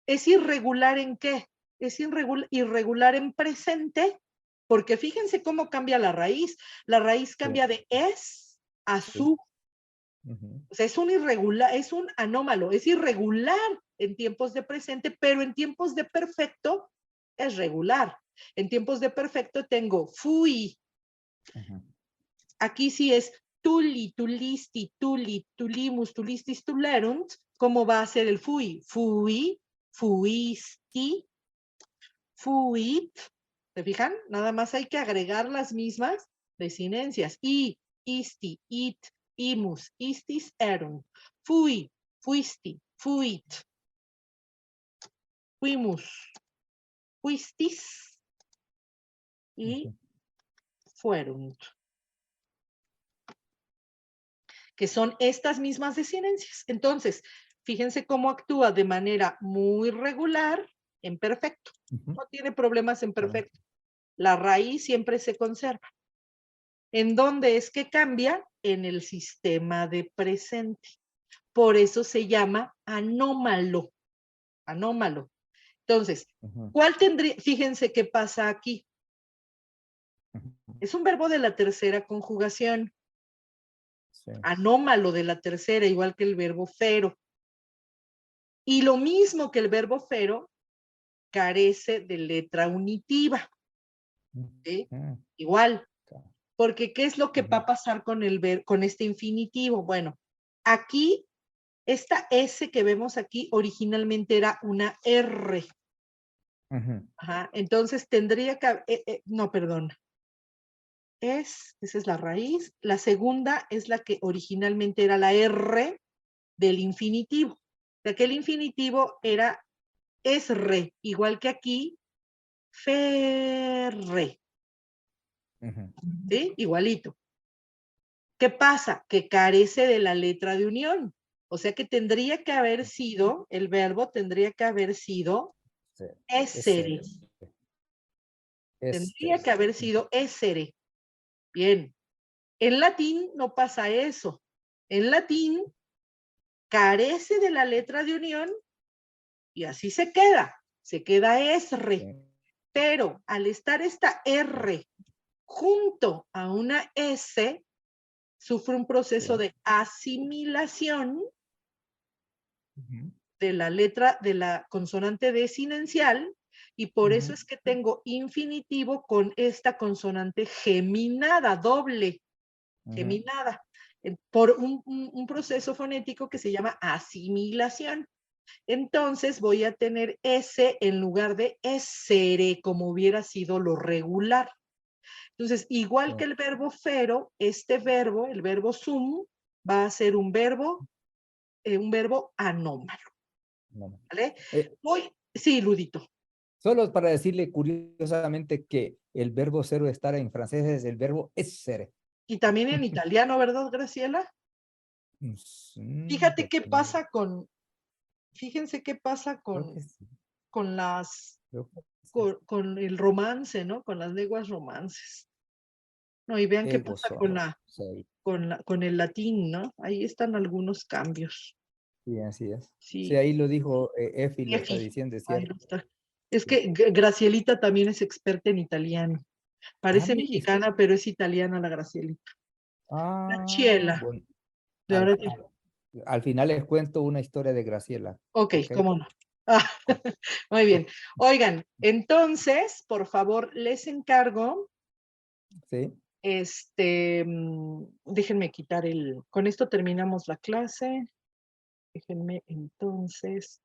es irregular ¿en qué? Es irregular en presente, porque fíjense cómo cambia la raíz. La raíz cambia de es a su. O sea, es un anómalo, es irregular en tiempos de presente, pero en tiempos de perfecto es regular. En tiempos de perfecto tengo fui. Aquí sí es tuli, tulisti, tuli, tulimus, tulistis, tulerunt. ¿Cómo va a ser el fui? Fui, fuisti, fuit. ¿Se fijan? Nada más hay que agregar las mismas desinencias. I, isti, it, imus, istis, erunt. Fui, fuisti, fuit. Fuimus, fuistis y fuerunt. Que son estas mismas desinencias. Entonces, fíjense cómo actúa de manera muy regular en perfecto. No tiene problemas en perfecto. La raíz siempre se conserva. ¿En dónde es que cambia? En el sistema de presente. Por eso se llama anómalo. Anómalo. Entonces, ¿cuál tendría? Fíjense qué pasa aquí. Es un verbo de la tercera conjugación. Anómalo de la tercera, igual que el verbo fero. Y lo mismo que el verbo fero, carece de letra unitiva. ¿Sí? Igual. Porque ¿qué es lo que va a pasar con este infinitivo? Bueno, aquí, esta S que vemos aquí originalmente era una R. Ajá, entonces tendría que, no, perdón. Esa es la raíz. La segunda es la que originalmente era la R del infinitivo. De aquel infinitivo era esre, igual que aquí, ferre. ¿Sí? Igualito. ¿Qué pasa? Que carece de la letra de unión. O sea que tendría que haber sido, el verbo tendría que haber sido essere. Tendría que haber sido essere. Bien. En latín no pasa eso. En latín carece de la letra de unión y así se queda esre. Pero al estar esta R junto a una S, sufre un proceso de asimilación de la letra de la consonante desinencial y por eso es que tengo infinitivo con esta consonante geminada, doble geminada, por un proceso fonético que se llama asimilación. Entonces voy a tener S en lugar de essere, como hubiera sido lo regular. Entonces, igual que el verbo fero, este verbo, el verbo sum, va a ser un verbo anómalo. No. ¿Vale? Sí, Ludito. Solo para decirle curiosamente que el verbo ser o estar en francés es el verbo essere. Y también en italiano, ¿verdad, Graciela? Fíjate qué pasa con, fíjense qué pasa con, sí. con las, Sí. con el romance, ¿no? Con las lenguas romances. No, y vean qué pasa con el latín, ¿no? Ahí están algunos cambios. Sí, así es. Sí, Sí, ahí lo dijo Efi, lo está Efi, diciendo, es ahí cierto. lo está. Es que Gracielita también es experta en italiano. Parece mire. mexicana, pero es italiana la Gracielita. Graciela. Bueno, De ahora al final les cuento una historia de Graciela. Ok, cómo no. Muy bien. Oigan, entonces, por favor, les encargo. Sí. Déjenme quitar con esto terminamos la clase. Déjenme entonces